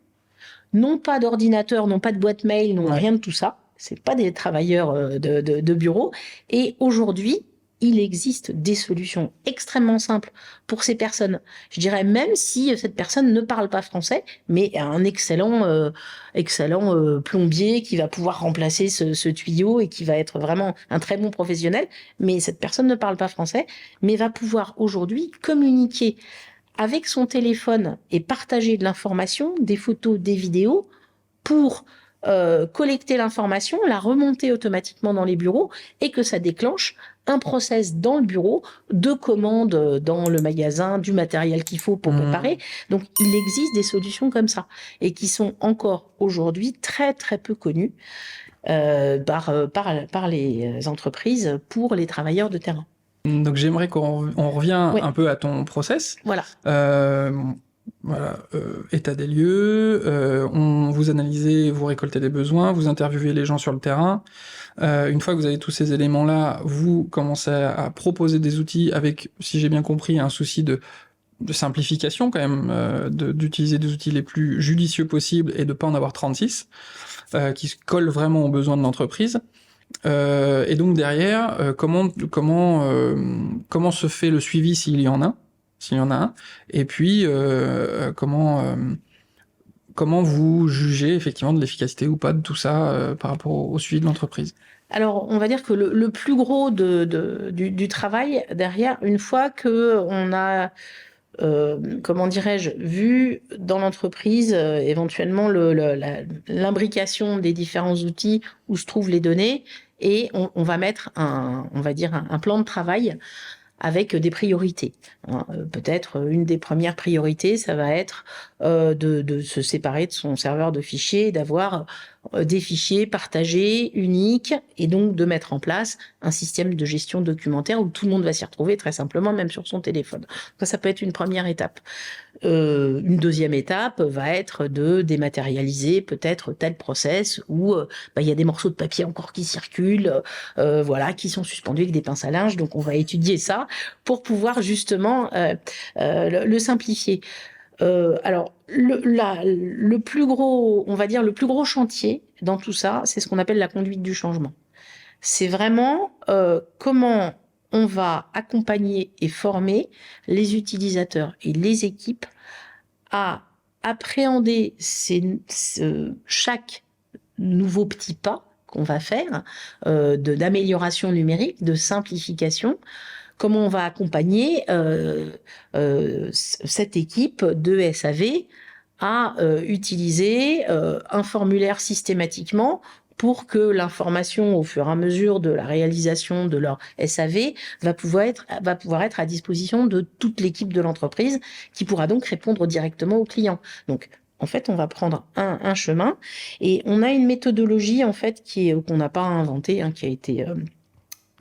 n'ont pas d'ordinateur, n'ont pas de boîte mail, n'ont rien de tout ça. C'est pas des travailleurs de bureau. Et aujourd'hui, il existe des solutions extrêmement simples pour ces personnes. Je dirais même si cette personne ne parle pas français, mais un excellent plombier qui va pouvoir remplacer ce tuyau et qui va être vraiment un très bon professionnel. Mais cette personne ne parle pas français, mais va pouvoir aujourd'hui communiquer avec son téléphone et partager de l'information, des photos, des vidéos, pour collecter l'information, la remonter automatiquement dans les bureaux et que ça déclenche un process dans le bureau de commande dans le magasin du matériel qu'il faut pour préparer. Donc, il existe des solutions comme ça et qui sont encore aujourd'hui très, très peu connues par les entreprises pour les travailleurs de terrain. Donc j'aimerais qu'on revient un peu à ton process. Voilà. État des lieux, vous analysez, vous récoltez des besoins, vous interviewez les gens sur le terrain. Une fois que vous avez tous ces éléments-là, vous commencez à proposer des outils avec, si j'ai bien compris, un souci de simplification quand même, d'utiliser des outils les plus judicieux possibles et de pas en avoir 36, qui se collent vraiment aux besoins de l'entreprise. Et donc derrière, comment se fait le suivi s'il y en a un, et puis comment vous jugez effectivement de l'efficacité ou pas de tout ça par rapport au suivi de l'entreprise? Alors, on va dire que le plus gros du travail derrière, une fois que on a comment dirais-je, vu dans l'entreprise éventuellement l'imbrication des différents outils où se trouvent les données, et on va mettre on va dire un plan de travail avec des priorités. Peut-être une des premières priorités, ça va être de se séparer de son serveur de fichiers et d'avoir des fichiers partagés, uniques, et donc de mettre en place un système de gestion documentaire où tout le monde va s'y retrouver très simplement, même sur son téléphone. Ça peut être une première étape. Une deuxième étape va être de dématérialiser peut-être tel process où il y a des morceaux de papier encore qui circulent, voilà, qui sont suspendus avec des pinces à linge. Donc on va étudier ça pour pouvoir justement le simplifier. Alors le plus gros, on va dire le plus gros chantier dans tout ça, c'est ce qu'on appelle la conduite du changement. C'est vraiment comment on va accompagner et former les utilisateurs et les équipes à appréhender chaque nouveau petit pas qu'on va faire d'amélioration numérique, de simplification. Comment on va accompagner cette équipe de SAV à utiliser un formulaire systématiquement pour que l'information, au fur et à mesure de la réalisation de leur SAV, va pouvoir être à disposition de toute l'équipe de l'entreprise, qui pourra donc répondre directement aux clients. Donc, en fait, on va prendre un chemin, et on a une méthodologie en fait qu'on n'a pas inventée, qui a été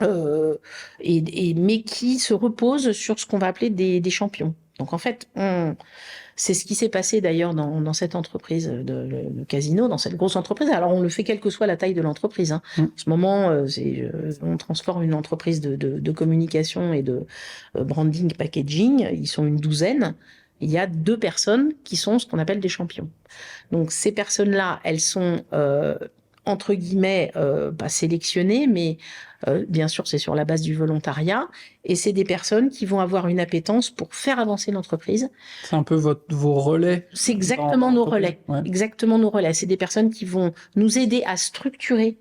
mais qui se repose sur ce qu'on va appeler des champions. Donc en fait, c'est ce qui s'est passé d'ailleurs dans cette entreprise le Casino, dans cette grosse entreprise. Alors on le fait quelle que soit la taille de l'entreprise. En ce moment, on transforme une entreprise de communication et de branding, packaging. Ils sont une douzaine. Il y a 2 personnes qui sont ce qu'on appelle des champions. Donc ces personnes-là, elles sont entre guillemets sélectionnées, mais bien sûr c'est sur la base du volontariat, et c'est des personnes qui vont avoir une appétence pour faire avancer l'entreprise. C'est un peu vos relais. C'est exactement nos relais. Ouais. Exactement nos relais. C'est des personnes qui vont nous aider à structurer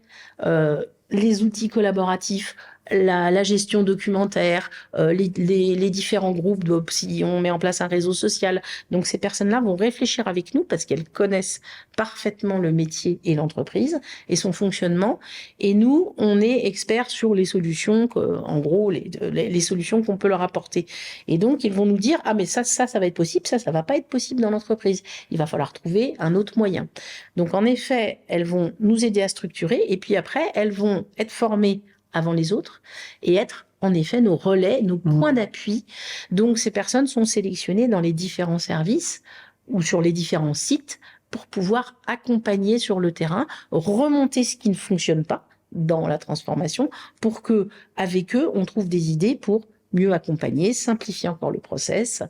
les outils collaboratifs, la gestion documentaire, les différents groupes, si on met en place un réseau social. Donc ces personnes-là vont réfléchir avec nous parce qu'elles connaissent parfaitement le métier et l'entreprise et son fonctionnement. Et nous, on est experts sur les solutions, en gros, les solutions qu'on peut leur apporter. Et donc ils vont nous dire, ah mais ça va être possible, ça va pas être possible dans l'entreprise. Il va falloir trouver un autre moyen. Donc en effet, elles vont nous aider à structurer, et puis après, elles vont être formées avant les autres et être en effet nos relais, nos points d'appui. Donc ces personnes sont sélectionnées dans les différents services ou sur les différents sites pour pouvoir accompagner sur le terrain, remonter ce qui ne fonctionne pas dans la transformation pour que avec eux on trouve des idées pour mieux accompagner, simplifier encore le process,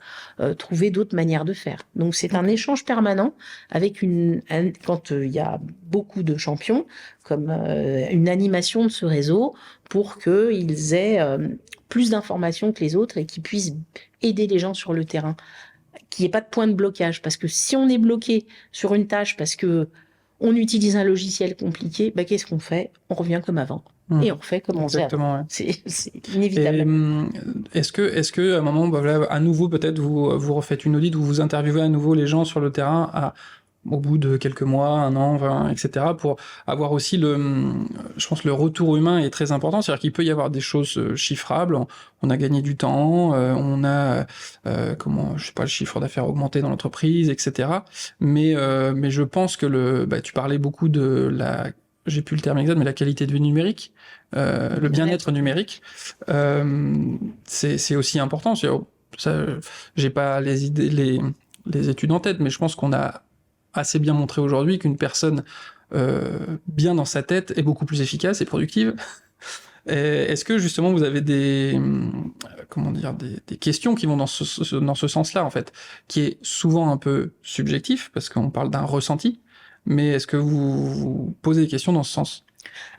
trouver d'autres manières de faire. Donc c'est un échange permanent avec quand il y a beaucoup de champions, comme une animation de ce réseau pour qu'ils aient plus d'informations que les autres et qu'ils puissent aider les gens sur le terrain, qu'il n'y ait pas de point de blocage. Parce que si on est bloqué sur une tâche parce que on utilise un logiciel compliqué, qu'est-ce qu'on fait? On revient comme avant. et on fait comme on sait. Exactement, ouais. C'est inévitable. Et, est-ce que à un moment, voilà, à nouveau, peut-être, vous refaites une audite, vous interviewez à nouveau les gens sur le terrain au bout de quelques mois, un an, 20, etc., pour avoir aussi je pense, le retour humain est très important. C'est-à-dire qu'il peut y avoir des choses chiffrables. On a gagné du temps, on a, je sais pas, le chiffre d'affaires augmenté dans l'entreprise, etc. Mais je pense que tu parlais beaucoup de j'ai plus le terme exact, mais la qualité de vie numérique, le bien-être numérique, c'est aussi important. Ça, j'ai pas les études en tête, mais je pense qu'on a assez bien montré aujourd'hui qu'une personne bien dans sa tête est beaucoup plus efficace et productive. Est-ce que justement vous avez des questions qui vont dans ce sens-là, en fait, qui est souvent un peu subjectif parce qu'on parle d'un ressenti, mais est-ce que vous posez des questions dans ce sens?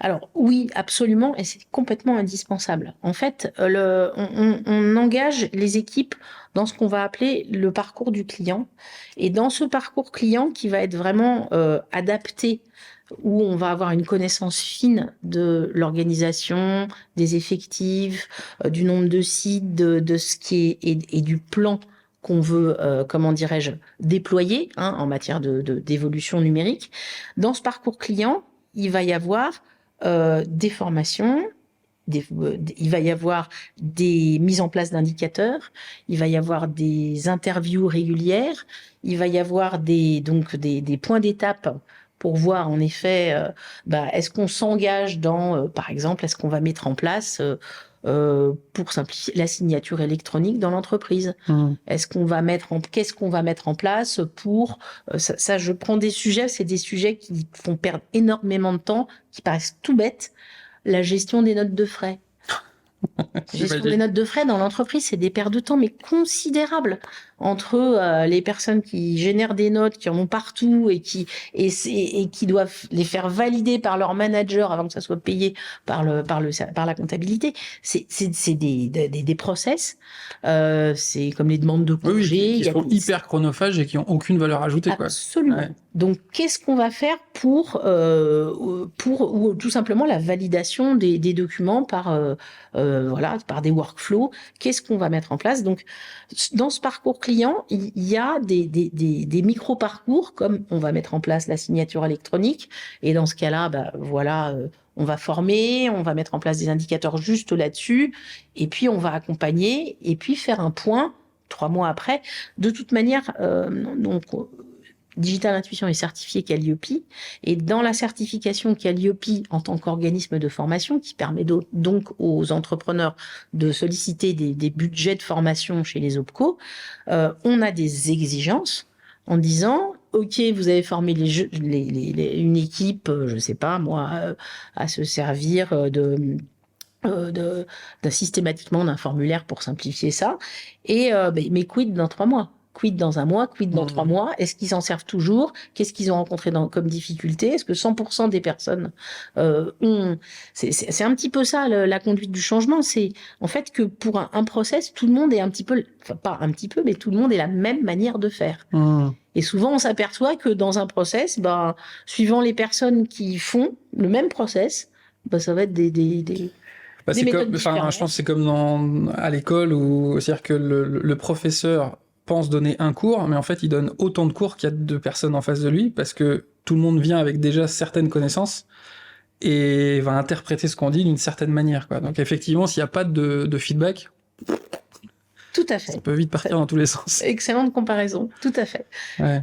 Alors oui, absolument, et c'est complètement indispensable. En fait, on engage les équipes dans ce qu'on va appeler le parcours du client. Et dans ce parcours client qui va être vraiment adapté, où on va avoir une connaissance fine de l'organisation, des effectifs, du nombre de sites, de ce qui est et du plan qu'on veut, comment dirais-je, déployer en matière d'évolution numérique. Dans ce parcours client, il va y avoir des formations, il va y avoir des mises en place d'indicateurs, il va y avoir des interviews régulières, il va y avoir des points d'étape pour voir en effet, est-ce qu'on s'engage dans, par exemple, est-ce qu'on va mettre en place pour simplifier la signature électronique dans l'entreprise. Qu'est-ce qu'on va mettre en place pour ça, je prends des sujets, c'est des sujets qui font perdre énormément de temps, qui paraissent tout bêtes. La gestion des notes de frais. Gestion des notes de frais dans l'entreprise, c'est des pertes de temps mais considérables entre les personnes qui génèrent des notes, qui en ont partout et qui doivent les faire valider par leur manager avant que ça soit payé par la comptabilité. C'est des process. C'est comme les demandes de congés. Qui sont hyper chronophages et qui ont aucune valeur ajoutée. Absolument. Ouais. Donc, qu'est-ce qu'on va faire pour ou tout simplement la validation des documents par des workflows? Qu'est-ce qu'on va mettre en place? Donc, dans ce parcours client, il y a des micro-parcours, comme on va mettre en place la signature électronique. Et dans ce cas-là, on va former, on va mettre en place des indicateurs juste là-dessus, et puis on va accompagner, et puis faire un point 3 mois après. De toute manière, Digital Intuition est certifié Calliope, et dans la certification Calliope en tant qu'organisme de formation, qui permet donc aux entrepreneurs de solliciter des budgets de formation chez les OPCO, on a des exigences en disant OK, vous avez formé une équipe, je sais pas moi, à se servir systématiquement d'un formulaire pour simplifier ça, mais quid dans 3 mois? Quid dans un mois, quid dans 3 mois? Est-ce qu'ils s'en servent toujours? Qu'est-ce qu'ils ont rencontré comme difficulté? Est-ce que 100% des personnes c'est un petit peu ça, la conduite du changement. C'est en fait que pour un process, tout le monde est un petit peu, enfin pas un petit peu, mais tout le monde est la même manière de faire. Et souvent, on s'aperçoit que dans un process, suivant les personnes qui font le même process, ça va être je pense que c'est comme à l'école, où c'est-à-dire que le professeur pense donner un cours, mais en fait il donne autant de cours qu'il y a de personnes en face de lui, parce que tout le monde vient avec déjà certaines connaissances et va interpréter ce qu'on dit d'une certaine manière, quoi. Donc effectivement, s'il n'y a pas de feedback, tout à fait, ça peut vite partir dans tous les sens. Excellente comparaison, tout à fait. Ouais.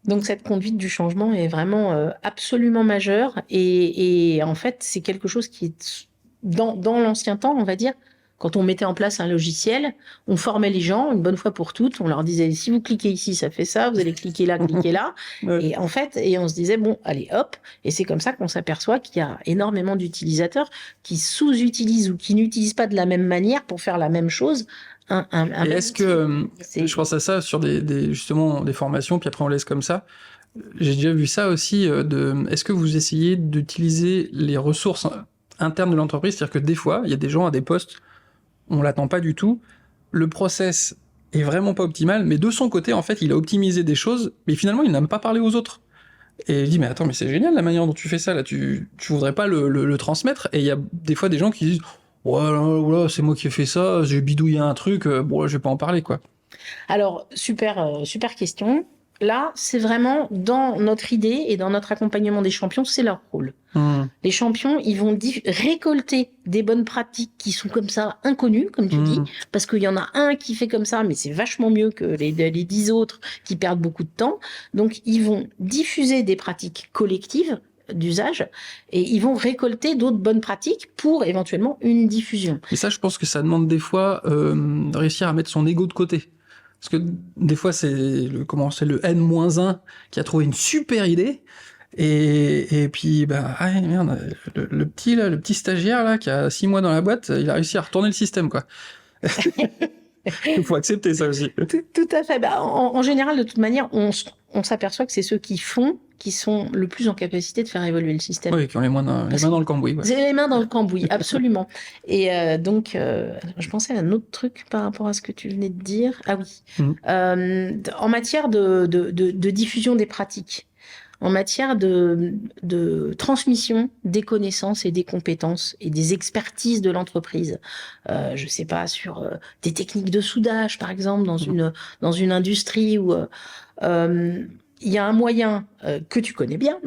Donc cette conduite du changement est vraiment absolument majeure, et en fait c'est quelque chose qui est dans l'ancien temps, on va dire. Quand on mettait en place un logiciel, on formait les gens une bonne fois pour toutes. On leur disait, si vous cliquez ici, ça fait ça. Vous allez cliquer là, cliquer là. Ouais. Et en fait, on se disait, bon, allez, hop. Et c'est comme ça qu'on s'aperçoit qu'il y a énormément d'utilisateurs qui sous-utilisent ou qui n'utilisent pas de la même manière pour faire la même chose. Et est-ce que, je pense à ça sur justement des formations, puis après on laisse comme ça. J'ai déjà vu ça aussi. Est-ce que vous essayez d'utiliser les ressources internes de l'entreprise? C'est-à-dire que des fois, il y a des gens à des postes, on l'attend pas du tout, le process est vraiment pas optimal, mais de son côté, en fait, il a optimisé des choses, mais finalement, il n'a même pas parlé aux autres. Et je dis, mais attends, mais c'est génial la manière dont tu fais ça, là, tu voudrais pas le transmettre? Et il y a des fois des gens qui disent, voilà, c'est moi qui ai fait ça, j'ai bidouillé un truc, bon, là, je vais pas en parler, quoi. Alors, super question. Là, c'est vraiment dans notre idée et dans notre accompagnement des champions, c'est leur rôle. Les champions, ils vont récolter des bonnes pratiques qui sont comme ça inconnues, comme tu dis, parce qu'il y en a un qui fait comme ça, mais c'est vachement mieux que les 10 autres qui perdent beaucoup de temps. Donc, ils vont diffuser des pratiques collectives d'usage et ils vont récolter d'autres bonnes pratiques pour éventuellement une diffusion. Et ça, je pense que ça demande des fois de réussir à mettre son ego de côté. Parce que des fois, c'est le N-1 qui a trouvé une super idée. Et puis, bah, ah, merde, le petit stagiaire, là, qui a 6 mois dans la boîte, il a réussi à retourner le système, quoi. Il faut accepter ça aussi. Tout à fait. Bah, en général, de toute manière, on s'aperçoit que c'est ceux qui font qui sont le plus en capacité de faire évoluer le système. Oui, qui ont les mains dans le cambouis. Ouais. C'est les mains dans le cambouis, absolument. Et donc, je pensais à un autre truc par rapport à ce que tu venais de dire. Ah oui. En matière de diffusion des pratiques, en matière de transmission des connaissances et des compétences et des expertises de l'entreprise. Je sais pas, sur des techniques de soudage, par exemple, dans une industrie où il y a un moyen que tu connais bien,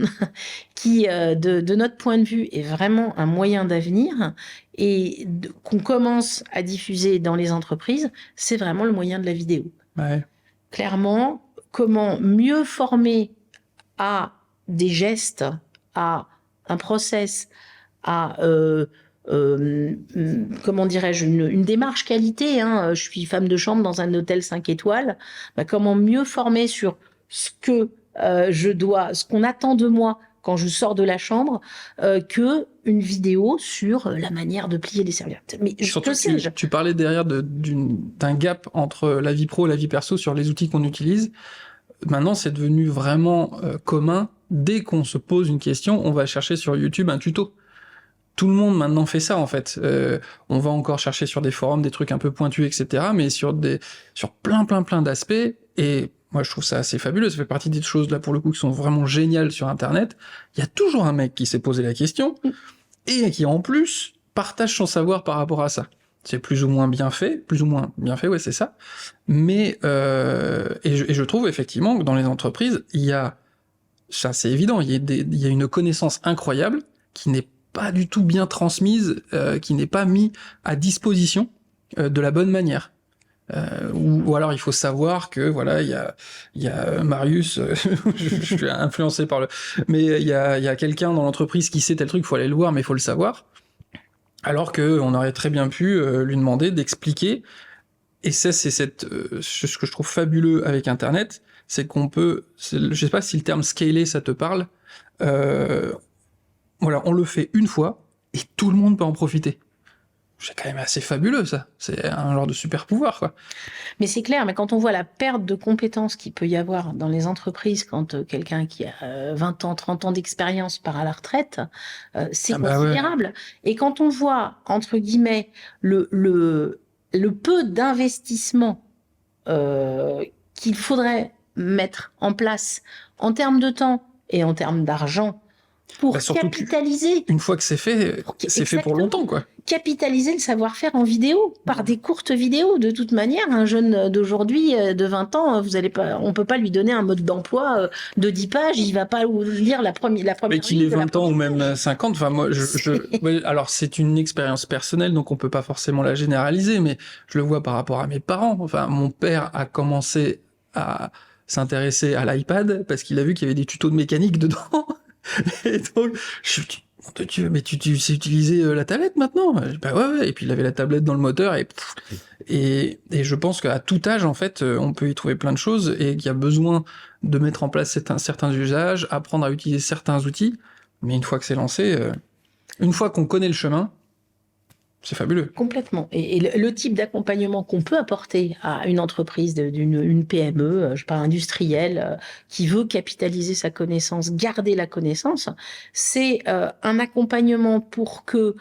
qui, de notre point de vue, est vraiment un moyen d'avenir et qu'on commence à diffuser dans les entreprises, c'est vraiment le moyen de la vidéo. Ouais. Clairement, comment mieux former à des gestes, à un process, à comment dirais-je, une démarche qualité. Hein, je suis femme de chambre dans un hôtel 5 étoiles. Bah, comment mieux former sur ce que ce qu'on attend de moi quand je sors de la chambre, que une vidéo sur la manière de plier les serviettes. Mais surtout, tu parlais derrière d'un gap entre la vie pro et la vie perso sur les outils qu'on utilise. Maintenant, c'est devenu vraiment commun. Dès qu'on se pose une question, on va chercher sur YouTube un tuto. Tout le monde maintenant fait ça, en fait. On va encore chercher sur des forums des trucs un peu pointus, etc., mais sur plein d'aspects. Et moi, je trouve ça assez fabuleux. Ça fait partie des choses, là, pour le coup, qui sont vraiment géniales sur Internet. Il y a toujours un mec qui s'est posé la question et qui, en plus, partage son savoir par rapport à ça. C'est plus ou moins bien fait, ouais, c'est ça. Mais et je trouve effectivement que dans les entreprises, il y a, ça c'est évident, il y a une connaissance incroyable qui n'est pas du tout bien transmise, qui n'est pas mis à disposition de la bonne manière. Ou alors il faut savoir que voilà, il y a Marius, je suis influencé par mais il y a quelqu'un dans l'entreprise qui sait tel truc, faut aller le voir, mais faut le savoir. Alors que on aurait très bien pu lui demander d'expliquer. Et ça, c'est ce que je trouve fabuleux avec Internet, c'est qu'on peut, je sais pas si le terme scaler ça te parle. Voilà, on le fait une fois et tout le monde peut en profiter. C'est quand même assez fabuleux, ça. C'est un genre de super pouvoir, quoi. Mais c'est clair, mais quand on voit la perte de compétences qu'il peut y avoir dans les entreprises quand quelqu'un qui a 20 ans, 30 ans d'expérience part à la retraite, c'est considérable. Ouais. Et quand on voit, entre guillemets, le peu d'investissement qu'il faudrait mettre en place en termes de temps et en termes d'argent pour capitaliser. Une fois que c'est fait pour longtemps, quoi. Capitaliser le savoir-faire en vidéo, par des courtes vidéos. De toute manière, un jeune d'aujourd'hui, de 20 ans, on peut pas lui donner un mode d'emploi de 10 pages, il va pas lire la première mais qu'il ait 20 ans ou même 50, enfin, moi, alors, c'est une expérience personnelle, donc on peut pas forcément la généraliser, mais je le vois par rapport à mes parents. Enfin, mon père a commencé à s'intéresser à l'iPad parce qu'il a vu qu'il y avait des tutos de mécanique dedans. Et donc, mais tu sais utiliser la tablette maintenant? Bah ouais, et puis il avait la tablette dans le moteur, et je pense qu'à tout âge, en fait, on peut y trouver plein de choses, et qu'il y a besoin de mettre en place certains usages, apprendre à utiliser certains outils, mais une fois que c'est lancé, une fois qu'on connaît le chemin, c'est fabuleux. Complètement. Et le type d'accompagnement qu'on peut apporter à une entreprise, une PME, je sais pas, industrielle, qui veut capitaliser sa connaissance, garder la connaissance, c'est un accompagnement pour que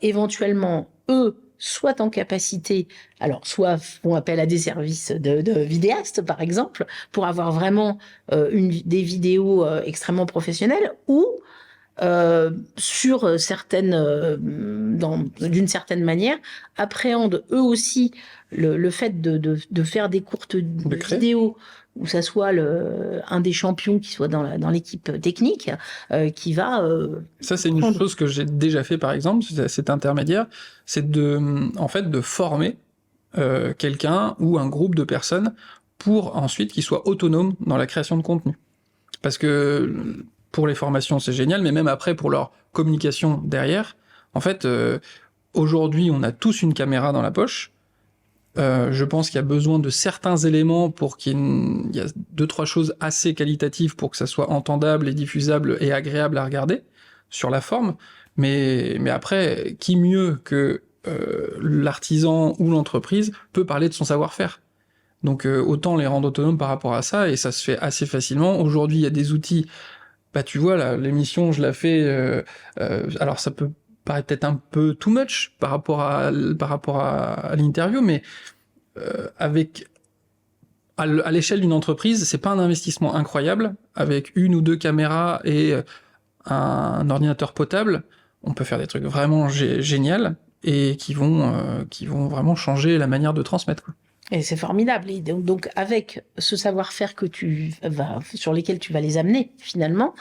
éventuellement eux soit en capacité, alors soit font appel à des services de vidéastes par exemple, pour avoir vraiment des vidéos extrêmement professionnelles, ou sur d'une certaine manière, appréhendent eux aussi le fait de faire des courtes vidéos, où ça soit un des champions qui soit dans l'équipe technique, qui va... Ça, c'est une chose que j'ai déjà fait, par exemple, cet intermédiaire, c'est en fait, de former quelqu'un ou un groupe de personnes pour ensuite qu'ils soient autonomes dans la création de contenu. Parce que pour les formations, c'est génial, mais même après, pour leur communication derrière, en fait, aujourd'hui, on a tous une caméra dans la poche. Je pense qu'il y a besoin de certains éléments pour qu'il y a 2-3 choses assez qualitatives pour que ça soit entendable et diffusable et agréable à regarder sur la forme. Mais après, qui mieux que l'artisan ou l'entreprise peut parler de son savoir-faire? Donc autant les rendre autonomes par rapport à ça, et ça se fait assez facilement. Aujourd'hui, il y a des outils. Bah tu vois, là, l'émission, je la fais... alors ça peut paraître peut-être un peu too much par rapport à l'interview, mais à l'échelle d'une entreprise, c'est pas un investissement incroyable. Avec 1 ou 2 caméras et un ordinateur potable, on peut faire des trucs vraiment géniaux et qui vont vraiment changer la manière de transmettre, quoi. Et c'est formidable. Et donc, avec ce savoir-faire sur lesquels tu vas les amener, finalement,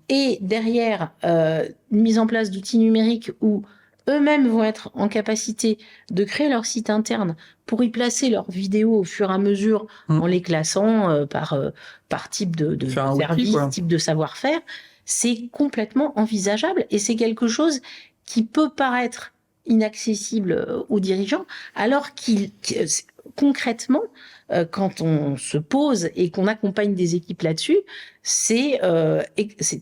et derrière, une mise en place d'outils numériques où eux-mêmes vont être en capacité de créer leur site interne pour y placer leurs vidéos au fur et à mesure, en les classant par type de service, type de savoir-faire, c'est complètement envisageable. Et c'est quelque chose qui peut paraître inaccessible aux dirigeants, alors concrètement, quand on se pose et qu'on accompagne des équipes là-dessus, c'est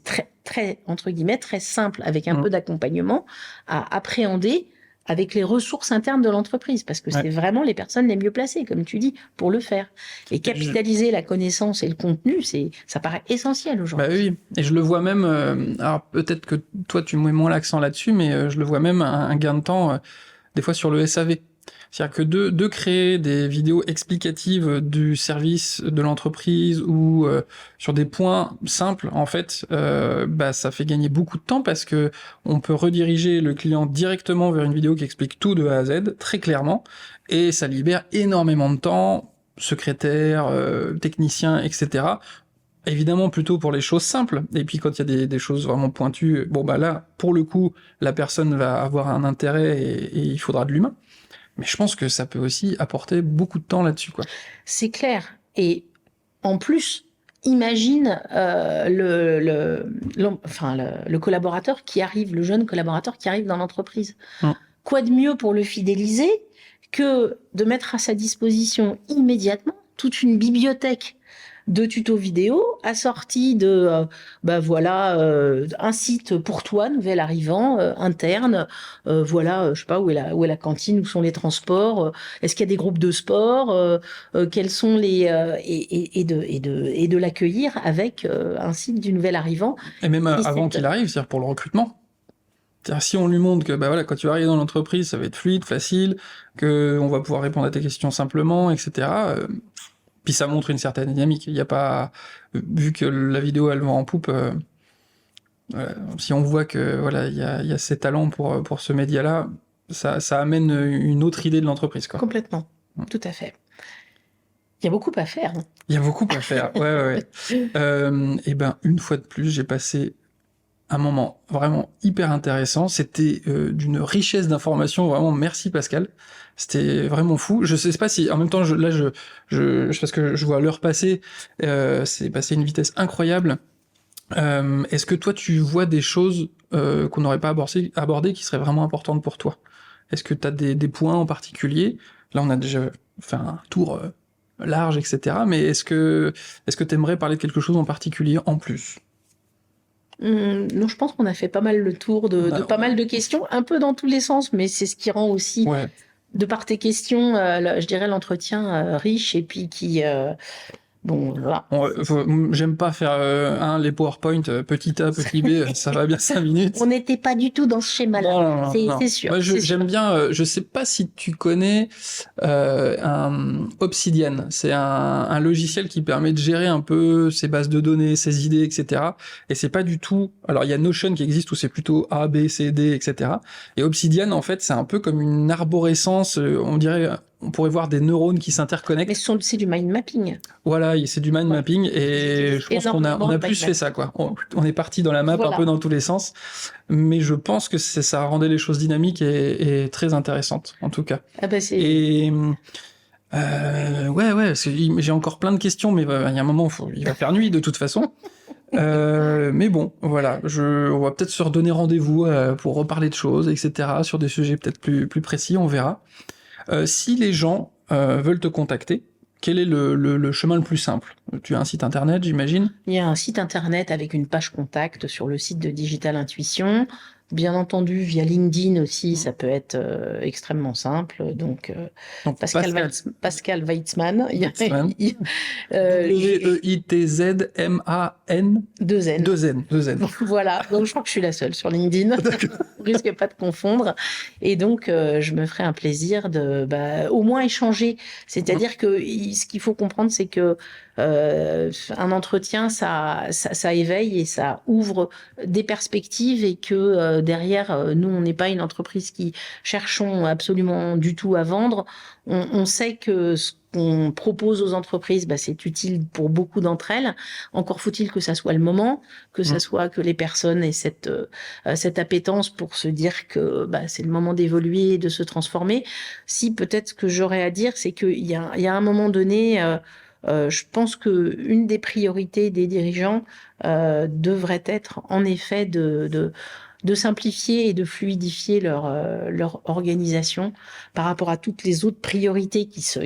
très, très, entre guillemets, très simple, avec un peu d'accompagnement, à appréhender avec les ressources internes de l'entreprise, parce que c'est vraiment les personnes les mieux placées, comme tu dis, pour le faire. Et capitaliser la connaissance et le contenu, ça paraît essentiel aujourd'hui. Bah oui, et je le vois même, alors peut-être que toi tu mets moins l'accent là-dessus, mais je le vois même un gain de temps, des fois sur le SAV. C'est-à-dire que de créer des vidéos explicatives du service de l'entreprise ou sur des points simples, en fait, bah ça fait gagner beaucoup de temps parce que on peut rediriger le client directement vers une vidéo qui explique tout de A à Z, très clairement, et ça libère énormément de temps, secrétaire, technicien, etc. Évidemment plutôt pour les choses simples, et puis quand il y a des choses vraiment pointues, bon bah là, pour le coup, la personne va avoir un intérêt et il faudra de l'humain. Mais je pense que ça peut aussi apporter beaucoup de temps là-dessus, quoi. C'est clair. Et en plus, imagine le collaborateur qui arrive, le jeune collaborateur qui arrive dans l'entreprise. Quoi de mieux pour le fidéliser que de mettre à sa disposition immédiatement toute une bibliothèque de tutos vidéo assortis de un site pour toi, nouvel arrivant, interne, je sais pas où est la cantine, où sont les transports, est-ce qu'il y a des groupes de sport, quels sont les et de l'accueillir avec un site du nouvel arrivant. Et même avant qu'il arrive, c'est-à-dire pour le recrutement. C'est-à-dire si on lui montre que quand tu vas arriver dans l'entreprise, ça va être fluide, facile, que on va pouvoir répondre à tes questions simplement, etc. Puis ça montre une certaine dynamique. Il n'y a pas, vu que la vidéo elle va en poupe, si on voit que il y a ces talents pour ce média-là, ça amène une autre idée de l'entreprise, quoi. Complètement, tout à fait. Il y a beaucoup à faire. Il y a beaucoup à faire. Ouais. Et ben une fois de plus, j'ai passé un moment vraiment hyper intéressant. C'était d'une richesse d'informations. Vraiment, merci Pascal. C'était vraiment fou. Je sais pas si, en même temps, parce que je vois l'heure passer, c'est passé à une vitesse incroyable. Est-ce que toi, tu vois des choses qu'on n'aurait pas abordées qui seraient vraiment importantes pour toi? Est-ce que tu as des points en particulier? Là, on a déjà fait un tour large, etc. Mais est-ce que tu aimerais parler de quelque chose en particulier en plus? Non, je pense qu'on a fait pas mal le tour de pas mal de questions, un peu dans tous les sens, mais c'est ce qui rend aussi, de par tes questions, je dirais l'entretien riche, et puis qui Bon, voilà. J'aime pas faire les PowerPoint petit A, petit B, ça va bien 5 minutes. On n'était pas du tout dans ce schéma-là. Non. C'est sûr. Moi, j'aime bien, je sais pas si tu connais un Obsidian. C'est un logiciel qui permet de gérer un peu ses bases de données, ses idées, etc. Et c'est pas du tout... Alors, il y a Notion qui existe où c'est plutôt A, B, C, D, etc. Et Obsidian, en fait, c'est un peu comme une arborescence, on dirait... On pourrait voir des neurones qui s'interconnectent. Mais c'est du mind mapping. Voilà, c'est du mind mapping et je pense qu'on a plus fait ça, quoi. On est parti dans la map un peu dans tous les sens, mais je pense que ça rendait les choses dynamiques et très intéressantes, en tout cas. Ah bah c'est... Et ouais, j'ai encore plein de questions, mais il y a un moment, il va faire nuit de toute façon. Mais bon, voilà, on va peut-être se redonner rendez-vous pour reparler de choses, etc., sur des sujets peut-être plus précis, on verra. Si les gens veulent te contacter, quel est le chemin le plus simple? Tu as un site internet, j'imagine? Il y a un site internet avec une page contact sur le site de Digital Intuition. Bien entendu, via LinkedIn aussi, ça peut être extrêmement simple. Donc Pascal Weitzman. Weitzman. Deux N. Voilà, donc je crois que je suis la seule sur LinkedIn. On risque pas de confondre. Et donc, je me ferai un plaisir de au moins échanger. C'est-à-dire que ce qu'il faut comprendre, c'est que un entretien, ça éveille et ça ouvre des perspectives et que derrière, nous, on n'est pas une entreprise qui cherchons absolument du tout à vendre. On sait que ce qu'on propose aux entreprises, c'est utile pour beaucoup d'entre elles. Encore faut-il que ça soit le moment, que ça soit que les personnes aient cette appétence pour se dire que c'est le moment d'évoluer et de se transformer. Si peut-être ce que j'aurais à dire, c'est qu'il y a un moment donné... je pense que une des priorités des dirigeants devrait être en effet de simplifier et de fluidifier leur organisation par rapport à toutes les autres priorités qui se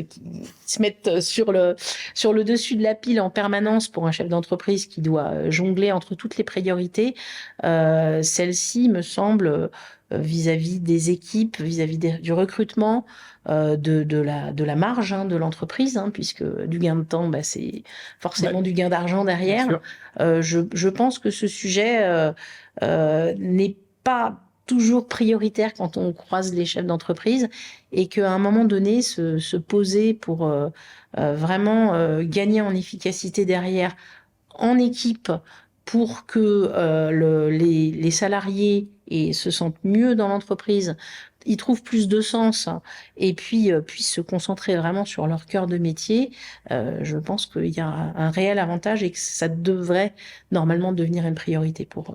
mettent sur le dessus de la pile en permanence pour un chef d'entreprise qui doit jongler entre toutes les priorités. Celle-ci me semble vis-à-vis des équipes, vis-à-vis du recrutement, de la marge de l'entreprise, puisque du gain de temps, c'est forcément du gain d'argent derrière. Je pense que ce sujet n'est pas toujours prioritaire quand on croise les chefs d'entreprise et qu'à un moment donné, se poser pour vraiment gagner en efficacité derrière, en équipe, pour que les salariés se sentent mieux dans l'entreprise, ils trouvent plus de sens et puis puissent se concentrer vraiment sur leur cœur de métier. Je pense qu'il y a un réel avantage et que ça devrait normalement devenir une priorité pour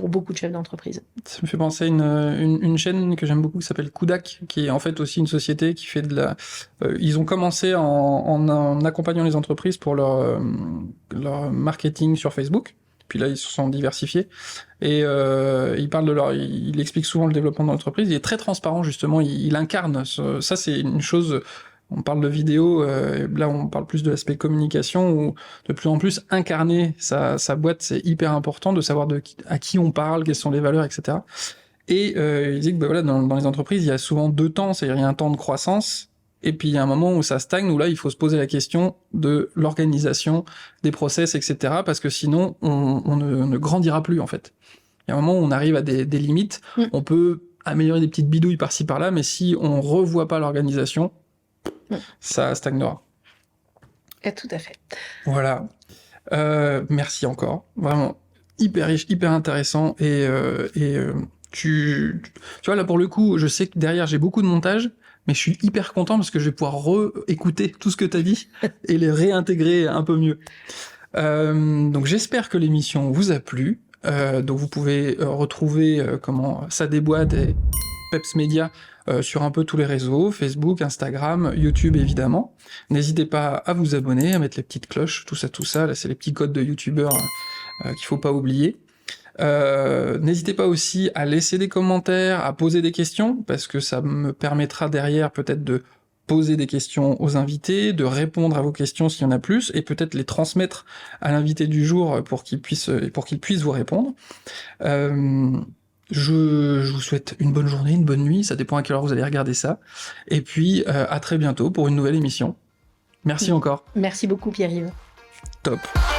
beaucoup de chefs d'entreprise. Ça me fait penser à une chaîne que j'aime beaucoup qui s'appelle Kudak, qui est en fait aussi une société qui fait de la... ils ont commencé en accompagnant les entreprises pour leur marketing sur Facebook. Puis là, ils se sont diversifiés. Et il parle il explique souvent le développement de l'entreprise. Il est très transparent, justement. Il incarne. Ça, c'est une chose... On parle de vidéo, là, on parle plus de l'aspect communication, où de plus en plus, incarner sa boîte, c'est hyper important de savoir à qui on parle, quelles sont les valeurs, etc. Et il dit que voilà, dans les entreprises, il y a souvent deux temps. C'est-à-dire, il y a un temps de croissance, et puis il y a un moment où ça stagne, où là, il faut se poser la question de l'organisation, des process, etc. Parce que sinon, on ne grandira plus, en fait. Il y a un moment où on arrive à des limites. On peut améliorer des petites bidouilles par-ci, par-là, mais si on revoit pas l'organisation, ça stagnera. Et tout à fait. Voilà. Merci encore. Vraiment hyper riche, hyper intéressant. Et tu vois, là, pour le coup, je sais que derrière, j'ai beaucoup de montage, mais je suis hyper content parce que je vais pouvoir réécouter tout ce que tu as dit et les réintégrer un peu mieux. Donc j'espère que l'émission vous a plu. Donc vous pouvez retrouver comment ça déboîte et Peps Media sur un peu tous les réseaux, Facebook, Instagram, YouTube évidemment. N'hésitez pas à vous abonner, à mettre les petites cloches, tout ça. Là, c'est les petits codes de youtubeurs qu'il faut pas oublier. N'hésitez pas aussi à laisser des commentaires, à poser des questions, parce que ça me permettra derrière peut-être de poser des questions aux invités, de répondre à vos questions s'il y en a plus, et peut-être les transmettre à l'invité du jour pour qu'il puisse vous répondre. Je vous souhaite une bonne journée, une bonne nuit, ça dépend à quelle heure vous allez regarder ça. Et puis, à très bientôt pour une nouvelle émission. Merci encore. Merci beaucoup, Pierre-Yves. Top.